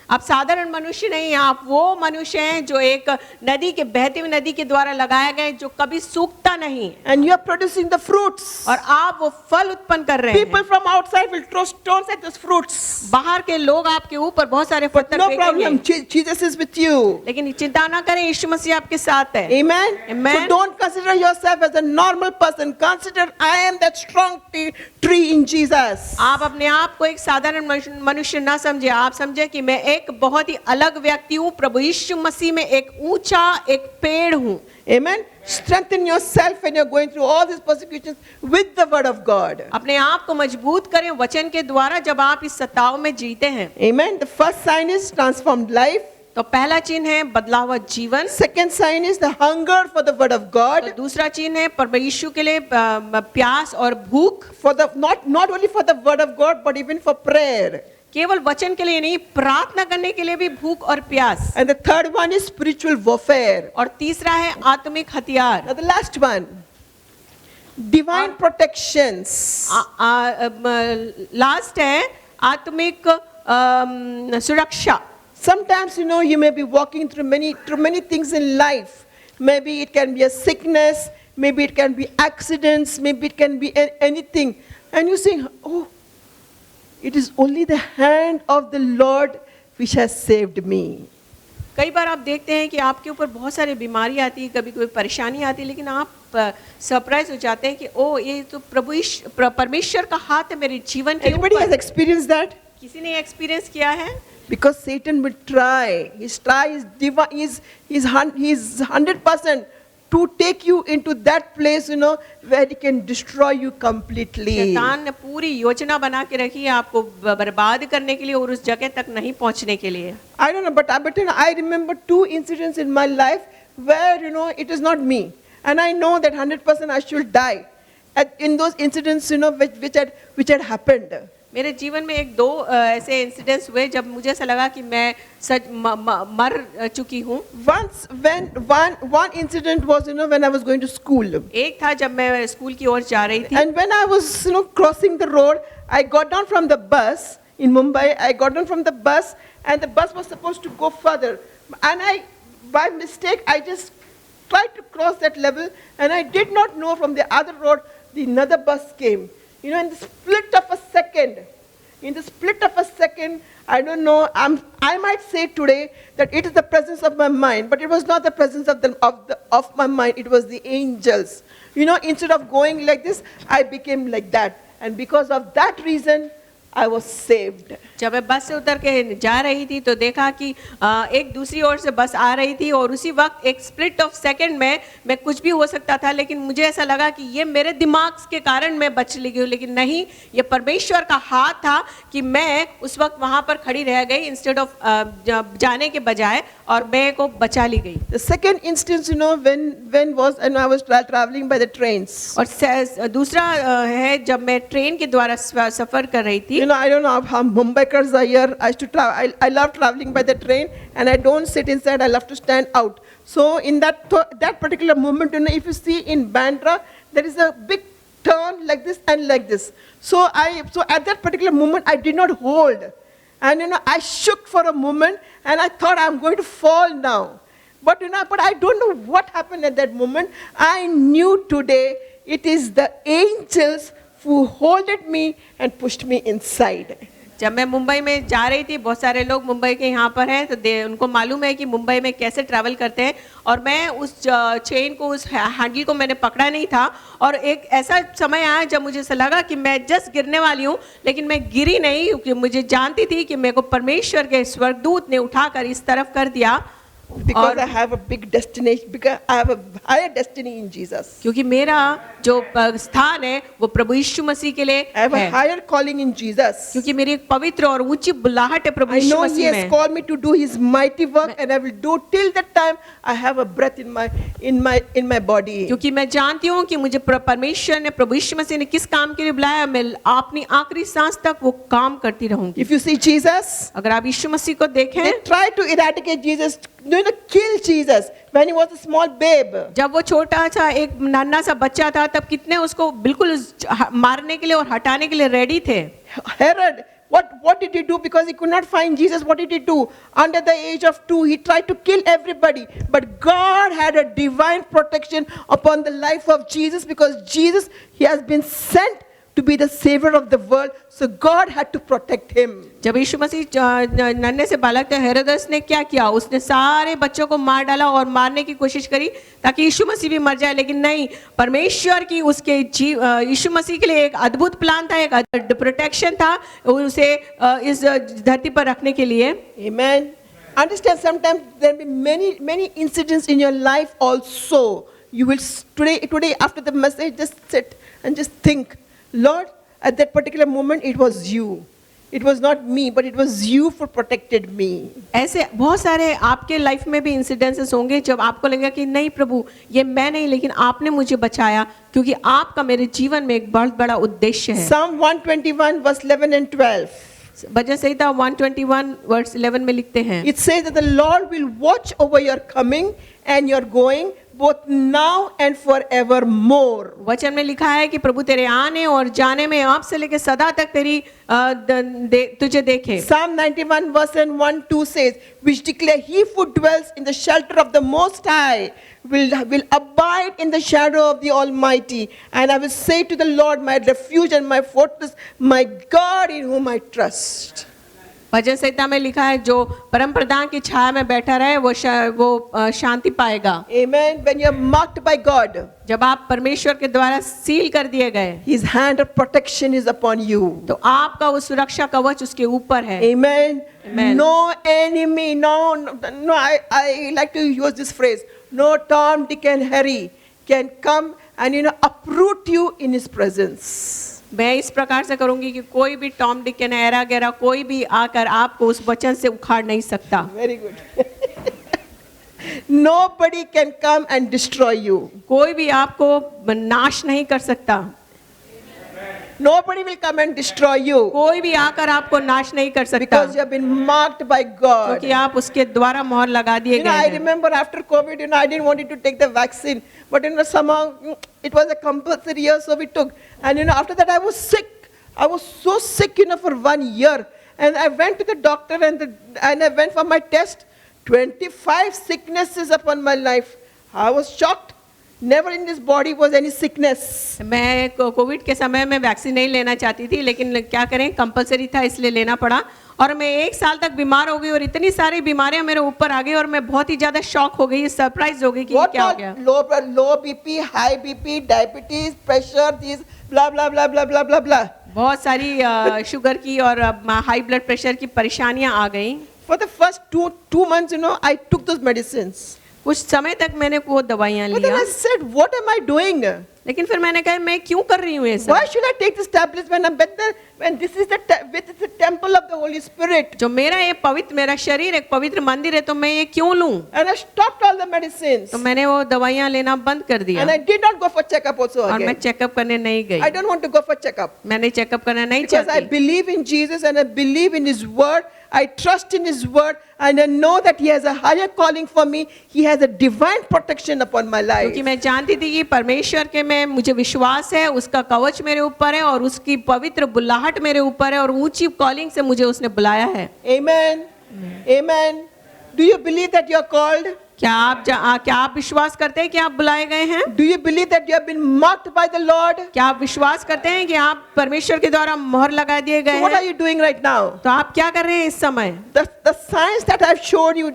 आप साधारण मनुष्य नहीं हैं, आप वो मनुष्य हैं जो एक नदी के बहती हुई नदी के द्वारा लगाए गए जो कभी सूखता नहीं। And you are producing the fruits. और आप वो फल उत्पन्न कर रहे हैं। People from outside will throw stones at those fruits. बाहर के लोग आपके ऊपर बहुत सारे पत्थर फेंकेंगे। No problem. Jesus is with you. लेकिन चिंता ना करें, यीशु मसीह आपके साथ है। Amen. Amen. So don't consider yourself as a normal person. Consider I am that strong tree in Jesus. आप अपने आप को एक साधारण मनुष्य ना समझे, आप समझे कि मैं एक बहुत ही अलग व्यक्ति हूँ, प्रभु यीशु मसीह में एक ऊंचा एक पेड़ हूँ। Amen. Strengthen yourself when you're going through all these persecutions with the word of God. अपने आप को मजबूत करें वचन के द्वारा जब आप इस सताव में जीते हैं। Amen. The first sign is transformed life. तो पहला चिन्ह है बदला हुआ जीवन। Second sign is the hunger for the word of God. तो दूसरा चिन्ह है परमेश्वर के लिए प्यास और भूख। For the not only for the word of God but even for prayer. केवल वचन के लिए नहीं, प्रार्थना करने के लिए भी भूख और प्यास। And the third one is spiritual warfare. और तीसरा है आत्मिक हथियार। Now the last one, divine protections. Last है आत्मिक सुरक्षा। Sometimes you may be walking through many things in life. Maybe it can be a sickness, maybe it can be accidents, maybe it can be anything, and you say, oh, it is only the hand of the Lord which has saved me. कई बार आप देखते हैं कि आपके ऊपर बहुत सारी बीमारी आती है, कभी कोई परेशानी आती है, लेकिन आप सरप्राइज हो जाते हैं कि ओ ये तो परमेश्वर का हाथ है मेरे जीवन के ऊपर। Anybody has experienced that? किसी ने एक्सपीरियंस किया है? Because Satan will try. His try is he's 100% to take you into that place, where he can destroy you completely. शैतान ने पूरी योजना बना के रखी है आपको बर्बाद करने के लिए और उस जगह तक नहीं पहुंचने के लिए। I don't know, but I remember 2 incidents in my life where, it is not me. And I know that 100% I should die. In those incidents, which had happened. मेरे जीवन में 1-2 ऐसे इंसिडेंट्स हुए जब मुझे ऐसा लगा कि मैं सच मर चुकी हूँ। Once when one incident was when I was going to school. एक था जब मैं स्कूल की ओर जा रही थी। And when I was crossing the road, I got down from the bus in Mumbai. I got down from the bus, and the bus was supposed to go further. And by mistake, I just tried to cross that level, and I did not know from the other road another bus came. In the split of a second, I don't know, I might say today that it is the presence of my mind, but it was not the presence of my mind, it was the angels. Instead of going like this, I became like that. And because of that reason, I was saved. जब मैं बस से उतर के जा रही थी तो देखा कि एक दूसरी ओर से बस आ रही थी और उसी वक्त एक स्प्लिट ऑफ सेकंड में मैं कुछ भी हो सकता था, लेकिन मुझे ऐसा लगा कि ये मेरे दिमाग के कारण मैं बच ली गई, लेकिन नहीं, ये परमेश्वर का हाथ था कि मैं उस वक्त वहां पर खड़ी रह गई इंस्टेड ऑफ जाने के बजाय, और मैं को बचा ली गई। The second instance, when I was traveling by the trains. और दूसरा है जब मैं ट्रेन के द्वारा सफर कर रही थी। I don't know how Mumbaikars are here. I used to travel. I love traveling by the train, and I don't sit inside. I love to stand out. So in that particular moment, if you see in Bandra, there is a big turn like this and like this. So at that particular moment, I did not hold, and I shook for a moment, and I thought I'm going to fall now. But but I don't know what happened at that moment. I knew today it is the angels who holded me and pushed me inside. जब मैं मुंबई में जा रही थी, बहुत सारे लोग मुंबई के यहाँ पर हैं, तो उनको मालूम है कि मुंबई में कैसे ट्रैवल करते हैं, और मैं उस चेन को, उस हैंडल को मैंने पकड़ा नहीं था, और एक ऐसा समय आया जब मुझे ऐसा लगा कि मैं जस्ट गिरने वाली हूँ, लेकिन मैं गिरी नहीं, क्योंकि मुझे जानती थी कि मेरे को परमेश्वर के स्वर्गदूत ने उठाकर इस तरफ कर दिया, Because I have a big destination, because I have a higher destiny in Jesus. क्योंकि मेरा जो स्थान है वो प्रभु यीशु मसीह के लिए I have a है, higher calling in Jesus. क्योंकि मेरी एक पवित्र और ऊंची बुलाहट है प्रभु I Yeshu know He Masih has में। called me to do His mighty work, and I will do till that time I have a breath in my body. क्योंकि मैं जानती हूँ कि मुझे परमेश्वर ने, प्रभु यीशु मसीह ने किस काम के लिए बुलाया, मैं अपनी आखिरी सांस तक वो काम करती रहूंगी। If you see Jesus, अगर आप यीशु मसीह को देखें, they tried to eradicate Jesus, kill Jesus when He was a small babe. जब वो छोटा सा एक नन्हा सा बच्चा था, तब कितने उसको बिल्कुल मारने के लिए और हटाने के लिए रेडी थे। Herod, what did he do? Because he could not find Jesus, what did he do? Under the age of 2, he tried to kill everybody. But God had a divine protection upon the life of Jesus, because Jesus, He has been sent to be the savior of the world. So God had to protect him. जब यीशु मसीह नन्हे से बालक थे, हेरोदेस ने क्या किया? उसने सारे बच्चों को मार डाला और मारने की कोशिश करी ताकि यीशु मसीह भी मर जाए, लेकिन नहीं, परमेश्वर की उसके यीशु मसीह के लिए एक अद्भुत प्लान था, एक प्रोटेक्शन था उसे इस धरती पर रखने के लिए। Amen. Understand, sometimes there will be many incidents in your life also. You will today after the message just sit and just think, Lord, at that particular moment it was you. It was not me, but it was you for protected me. ऐसे बहुत सारे आपके life में भी incidences होंगे जब आपको लगेगा कि नहीं प्रभु, ये मैं नहीं, लेकिन आपने मुझे बचाया, क्योंकि आपका मेरे जीवन में एक बहुत बड़ा उद्देश्य है। Psalm 121 verse 11 and 12. भजन संहिता 121 वर्स 11 में लिखते हैं, It says that the Lord will watch over your coming and your going, both now and forevermore. वचन में लिखा है कि प्रभु तेरे आने और जाने में आप से लेकर सदा तक तेरी तुझे देखे। Psalm 91 verse 1-2 says, which declare, he who dwells in the shelter of the Most High will abide in the shadow of the Almighty. And I will say to the Lord, my refuge and my fortress, my God in whom I trust. भजन संहिता में लिखा है, जो परम प्रधान की छाया में बैठा रहे वो शांति पाएगा। Amen. When you are marked by God, जब आप परमेश्वर के द्वारा सील कर दिए गए, His hand of protection is upon you. तो आपका वो सुरक्षा कवच उसके ऊपर है। Amen. Amen. No enemy, no. I like to use this phrase. No Tom, Dick and Harry can come and uproot you in His presence. मैं इस प्रकार से करूंगी कि कोई भी टॉम डिक एंड हैरा गैरा कोई भी आकर आपको उस वचन से उखाड़ नहीं सकता। Very good. Nobody can come and destroy you. कोई भी आपको नाश नहीं कर सकता। Nobody will come and destroy you. कोई भी आकर आपको नाश नहीं कर सकता, Because you have been marked by God. क्योंकि आप उसके द्वारा मोहर लगा दिए गए I हैं। remember after COVID, I didn't want to take the vaccine, but somehow it was a compulsory year, so we took. And after that I was sick. I was so sick, for 1 year. And I went to the doctor and I went for my test. 25 sicknesses upon my life. I was shocked. Never in this body was any sickness. मैं Covid के समय में vaccine नहीं लेना चाहती थी, लेकिन क्या करें, कंपलसरी था इसलिए लेना पड़ा, और मैं 1 साल तक बीमार हो गई और इतनी सारी बीमारियां मेरे ऊपर आ गई और मैं बहुत ही ज्यादा शॉक हो गई, सरप्राइज हो गई कि ये क्या हो गया। Low BP, high BP, diabetes, pressure, these blah blah blah blah blah blah blah. बहुत सारी शुगर की और हाई ब्लड प्रेशर की परेशानियां आ गई। For the first two months, I took those medicines. कुछ समय तक मैंने वो दवाइयां But then लिया, I said, what am I doing? लेकिन फिर मैंने कहा मैं क्यों कर रही हूँ ये सब? Why should I take this tablets when this is the temple of the Holy Spirit? जो मेरा ये पवित्र, मेरा शरीर एक पवित्र मंदिर है, तो मैं ये क्यों लूं? And I stopped all the medicines. तो मैंने वो दवाइयां लेना बंद कर दिया And I did not go for checkup also और मैं again. चेकअप करने नहीं I गई। don't want to go for checkup. मैंने चेकअप करना नहीं Because I चाहती, believe in Jesus and I believe in His word. I trust in His word and I know that He has a higher calling for me. He has a divine protection upon my life. क्योंकि मैं जानती थी कि परमेश्वर के में मुझे विश्वास है, उसका कवच मेरे ऊपर है और उसकी पवित्र बुलाहट मेरे ऊपर है और ऊंची कॉलिंग से मुझे उसने बुलाया है। Amen. Amen. Do you believe that you are called? क्या आप विश्वास करते हैं कि आप बुलाए गए हैं? Do you believe that you have been marked by the Lord? क्या आप विश्वास करते हैं कि आप परमेश्वर के द्वारा मोहर लगा दिए गए So what are हैं? you doing right now? तो आप क्या कर रहे हैं इस समय? The signs that I've shown you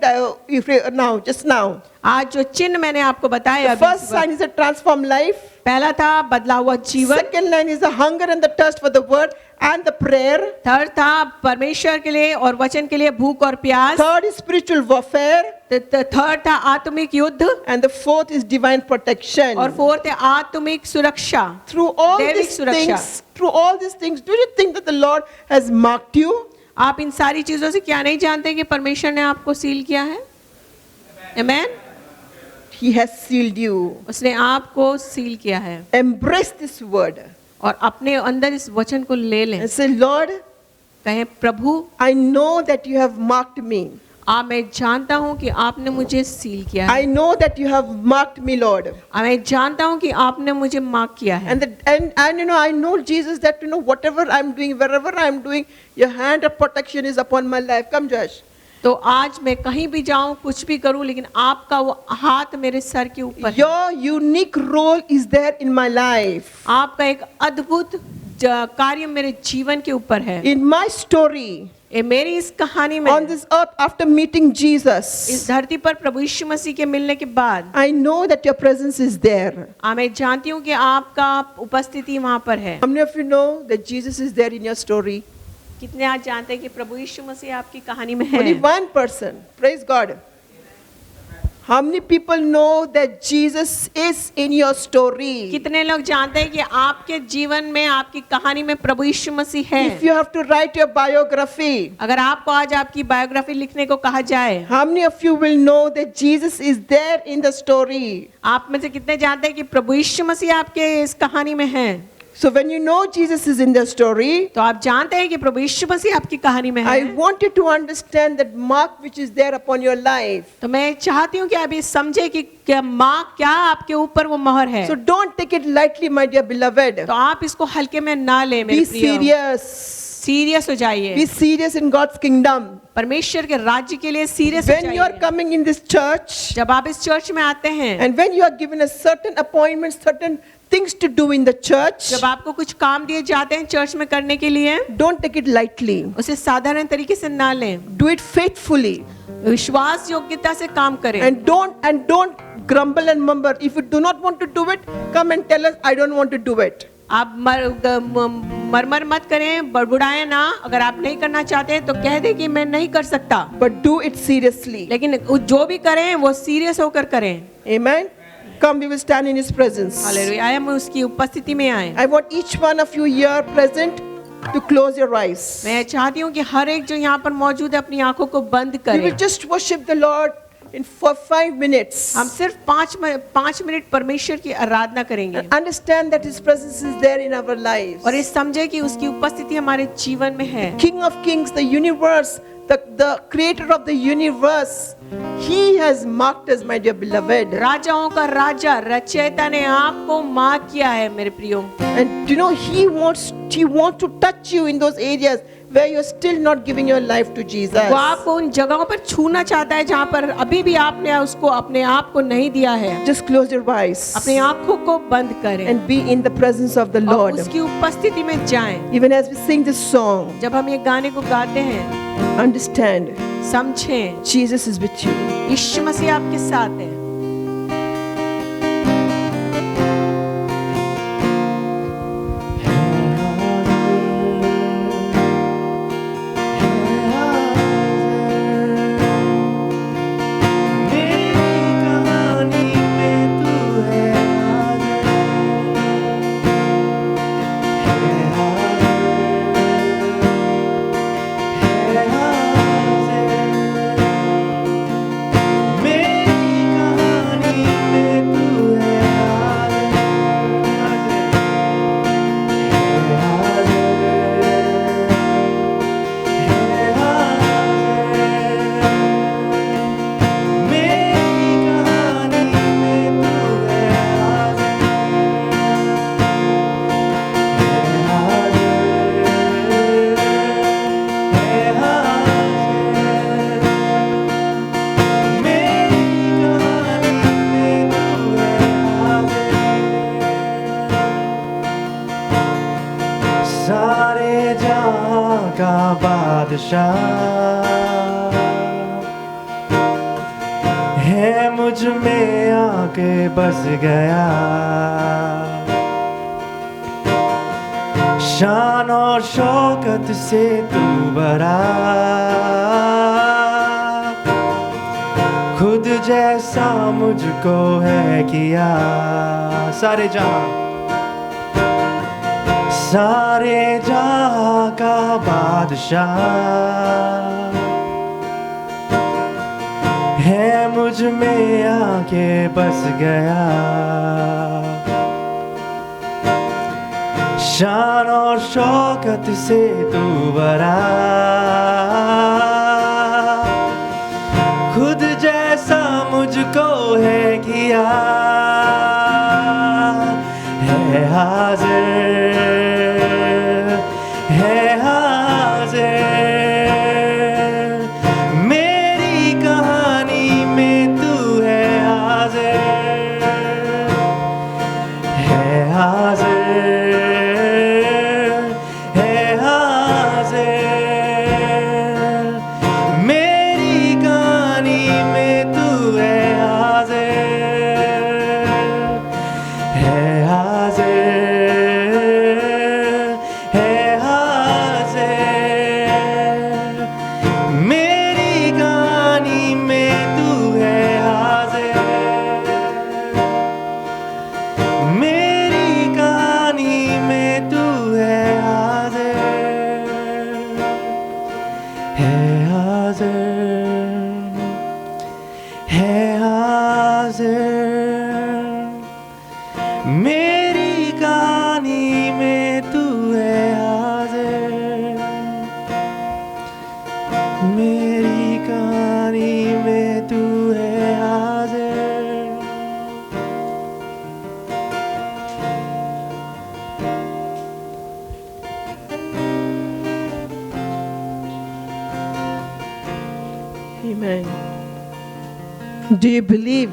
now, just now. आज जो चिन्ह मैंने आपको बताया The अभी first इस वक्त, sign is a transformed life. पहला था बदला हुआ जीवन, Second line is the hunger and the thirst for the word and the prayer. Third था परमेश्वर के लिए और वचन के लिए भूख और प्यास, Third is spiritual warfare. Third था आत्मिक युद्ध, And the fourth is divine protection. और फोर्थ है आत्मिक सुरक्षा। Through all दैविक these सुरक्षा। things, do you think that the Lord has marked you? आप इन सारी चीजों से क्या नहीं जानते कि परमेश्वर ने आपको सील किया है? आमेन। He has sealed you. उसने आपको सील किया है, Embrace this word और अपने अंदर इस वचन को ले लें। and say, Lord, कहें प्रभु, I know that you have marked me. मैं जानता हूँ कि आपने मुझे सील किया है। I know that you have marked me, Lord. मैं जानता हूँ कि आपने मुझे मार्क किया है। And you know, I know, Jesus, that whatever I'm doing, wherever I'm doing, your hand of protection is upon my life. Come, Josh. तो आज मैं कहीं भी जाऊं, कुछ भी करूं, लेकिन आपका वो हाथ मेरे सर के ऊपर है। Your unique role is there in my life. आपका एक अद्भुत कार्य मेरे जीवन के ऊपर है। In my story, मेरी इस कहानी में, on this earth, after meeting Jesus, इस धरती पर प्रभु यीशु मसीह के मिलने के बाद, I know that your presence is there. मैं जानती हूँ कि आपका उपस्थिति वहाँ पर है। How many of you know that Jesus is there in your story? कितने आज जानते हैं कि प्रभु यीशु मसीह आपकी कहानी में है? Only one person. Praise God. How many people know that Jesus is in your story? कितने लोग जानते हैं कि आपके जीवन में, आपकी कहानी में प्रभु यीशु मसीह है? If you have to write your biography, अगर आपको आज आपकी बायोग्राफी लिखने को कहा जाए, how many of you will know that Jesus is there in the story? आप में से कितने जानते हैं कि प्रभु यीशु मसीह आपके इस कहानी में है? So when you know Jesus is in the story, तो आप जानते हैं कि प्रभु यीशु मसीह आपकी कहानी में है। I want you to understand that mark which is there upon your life. तो मैं चाहती हूँ कि आप ये समझे कि क्या माँ, क्या आपके ऊपर वो मोहर है। So don't take it lightly, my dear beloved. तो आप इसको हल्के में ना ले मेरे Be प्रियो। serious. सीरियस हो जाइए। Be serious in God's kingdom. परमेश्वर के राज्य के लिए सीरियस हो When you are जाइए। coming in this church, जब आप इस चर्च में आते हैं, and when you are given a certain appointment, certain things to do in the church, जब आपको कुछ काम दिए जाते हैं चर्च में करने के लिए, don't take it lightly. उसे साधारण तरीके से ना लें। Do it faithfully. विश्वास योग्यता से काम करें। And don't grumble and murmur. If you do not want to do it, come and tell us, I don't want to do it. आप मरमर मत करें, बड़बड़ाएं ना। अगर आप नहीं करना चाहते हैं तो कह दे कि मैं नहीं कर सकता, But do it seriously. लेकिन जो भी करें वो सीरियस होकर करें। Amen. Come, we will stand in His presence. Hallelujah, आया हम उसकी उपस्थिति में आए। I want each one of you here present to close your eyes. मैं चाहती हूँ कि हर एक जो यहाँ पर मौजूद है अपनी आंखों को बंद We will करे। just worship the Lord for 5 minutes. हम सिर्फ 5 मिनट परमेश्वर की आराधना करेंगे Understand that His presence is there in our lives. और इस समझे कि उसकी उपस्थिति हमारे जीवन में है। King of Kings, the universe, the creator of the universe, He has marked us, my dear beloved. राजाओं का राजा रचयिता ने आपको मार्क किया है मेरे प्रियो। And you know, He wants to touch you in those areas where you're still not giving your life to Jesus. वो आपको उन जगहों पर छूना चाहता है जहाँ पर अभी भी आपने उसको अपने आप को नहीं दिया है। Just close your eyes अपनी आंखों को बंद करें and be in the presence of the और Lord. उसकी उपस्थिति में जाएं। Even as we sing this song, जब हम ये गाने को गाते हैं, understand समझें Jesus is with you. यीशु मसीह आपके साथ है। मेरी का बादशाह है, मुझ में आके बस गया। शान और शौकत से तू भरा, खुद जैसा मुझको है किया। सारे जहां का बादशाह है, मुझ में आके बस गया। शान और शौकत से तू भरा, खुद जैसा मुझको है किया। है हाजिर, है हाजिर, मेरी कहानी में तू है हाजिर। है हाजिर, है हाजिर, मेरी कहानी में तू है हाजिर। है हाजिर, है हाजिर, मेरी कहानी में तू है हाजिर। मेरी कहानी में तू है हाजिर। है हाजिर, है हाजिर, मेरी कहानी में तू है हाजिर। मेरी कहानी में तू है हाजिर। Amen. Do you believe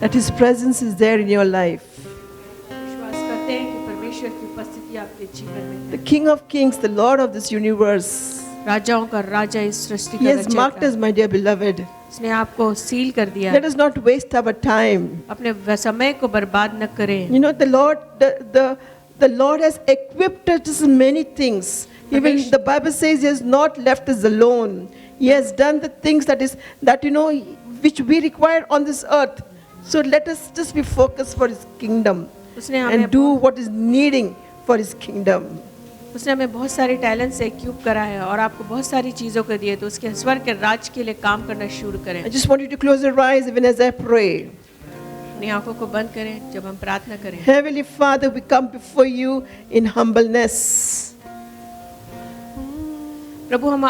that His presence is there in your life? विश्वास करते हैं कि परमेश्वर की उपस्थिति आपके जीवन में The King of Kings, the Lord of this universe, राजाओं का राजा, इस सृष्टि He का has marked us, रचयिता, my dear beloved. उसने आपको सील कर दिया। Let us not waste our time. अपने समय को बर्बाद न करें। You know, the Lord has equipped us with many things. Even Ramesh. the Bible says He has not left us alone. He has done the things that which we require on this earth. So let us just be focused for His kingdom उसने and हमें do what is needing for His kingdom. उसने हमें बहुत सारे talent से equip करा है और आपको बहुत सारी चीजों को दिए, तो उसके स्वर्ग के राज के लिए काम करना शुरू करें। I just want you to close your eyes even as I pray. अपनी आंखों को बंद करें जब हम प्रार्थना करें। Heavenly Father, we come before you in humbleness. प्रभु हम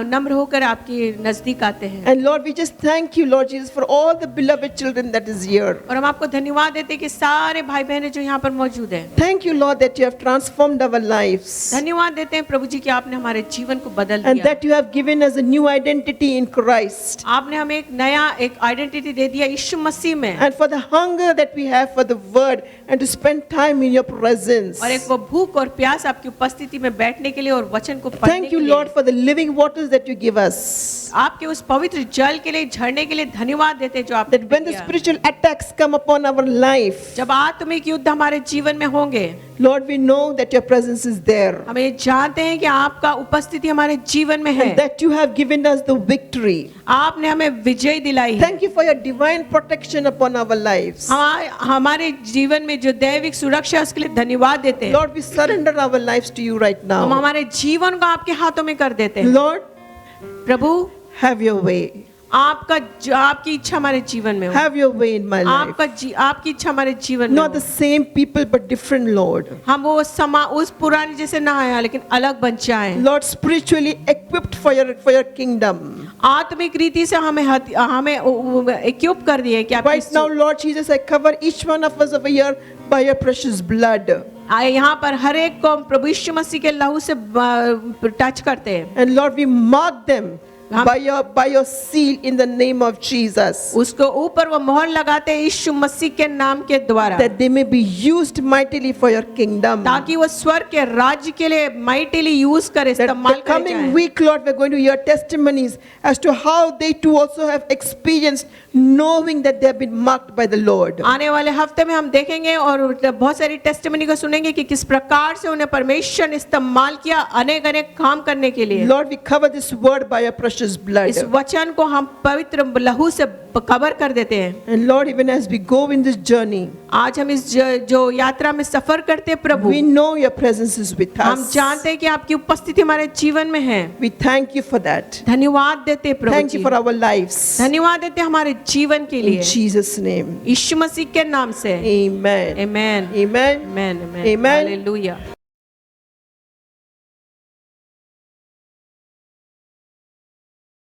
नम्र होकर आपके नजदीक आते हैं And Lord, we just thank you, Lord Jesus, for all the beloved children that is here. और हम आपको धन्यवाद देते हैं कि सारे भाई बहनें जो यहाँ पर मौजूद हैं। Thank you, Lord, that you have transformed our lives धन्यवाद देते हैं प्रभु जी कि आपने हमारे जीवन को बदल and दिया। that you have given us a new identity in Christ. आपने हमें एक नया आइडेंटिटी दे दिया यीशु मसीह में, And for the hunger that we have for the word and to spend time in your presence. और एक वो भूख और प्यास आपकी उपस्थिति में बैठने के लिए और वचन को पढ़ने Thank के you, लिए। Lord, for the living waters that you give us. आपके उस पवित्र जल के लिए, झरने के लिए धन्यवाद देते हैं जो आपने That when the दिया। spiritual attacks come upon our life, जब आत्मिक युद्ध हमारे जीवन में होंगे, Lord, we know that your presence is there. हम ये जानते हैं कि आपका उपस्थिति हमारे जीवन में है। And that you have given us the victory. आपने हमें विजय दिलाई है। Thank you for your divine protection upon our lives. हमारे जीवन में जो दैविक सुरक्षा है उसके लिए धन्यवाद देते हैं। Lord, we surrender our lives to you right हम now. हमारे जीवन को आपके हाथों में कर देते हैं। Lord, Prabhu have your way. आपकी इच्छा हमारे जीवन में हो। Have your way in my life. आपकी इच्छा हमारे जीवन में Not the हो। same people, but different, Lord. हम वो उस पुराने जैसे ना आया लेकिन अलग बन जाए। Lord, spiritually equipped for your kingdom. आत्मिक रीति से हमें इक्विप कर दिए कि Right now, Lord Jesus, I cover each one of us over here by your precious blood. यहाँ पर हर एक को प्रभु यीशु मसीह के लहू से टच करते हैं। And Lord, we mark them हम- by your seal in the name of Jesus, उसको ऊपर वो मोहर लगाते हैं यीशु मसीह के नाम के द्वारा, that they may be used mightily for your kingdom. ताकि वो स्वर्ग के राज्य के लिए माइटिली यूज करे, That इस्तेमाल the करे coming जाए। week, Lord, we're going to hear testimonies as to how they too also have experienced knowing that they have been marked by the Lord. आने वाले हफ्ते में हम देखेंगे और बहुत सारी टेस्टिमनी को सुनेंगे कि किस प्रकार से उन्हें परमेश्वर ने इस्तेमाल किया अनेक अनेक काम करने के लिए। Lord, we cover this word by your precious blood. इस वचन को हम पवित्र लहू से कवर कर देते हैं। And Lord, even as we go in this journey, आज हम इस जो यात्रा में सफर करते हैं प्रभु, we know your presence is with हम us. जानते हैं कि आपकी उपस्थिति हमारे जीवन में है। We thank you for that. धन्यवाद देते हैं प्रभु Thank you ji. for our lives. धन्यवाद देते हैं हमारे जीवन के In लिए Jesus' name. यीशु मसीह के नाम से। Amen. आमेन Amen. आमेन Amen. हालेलुया।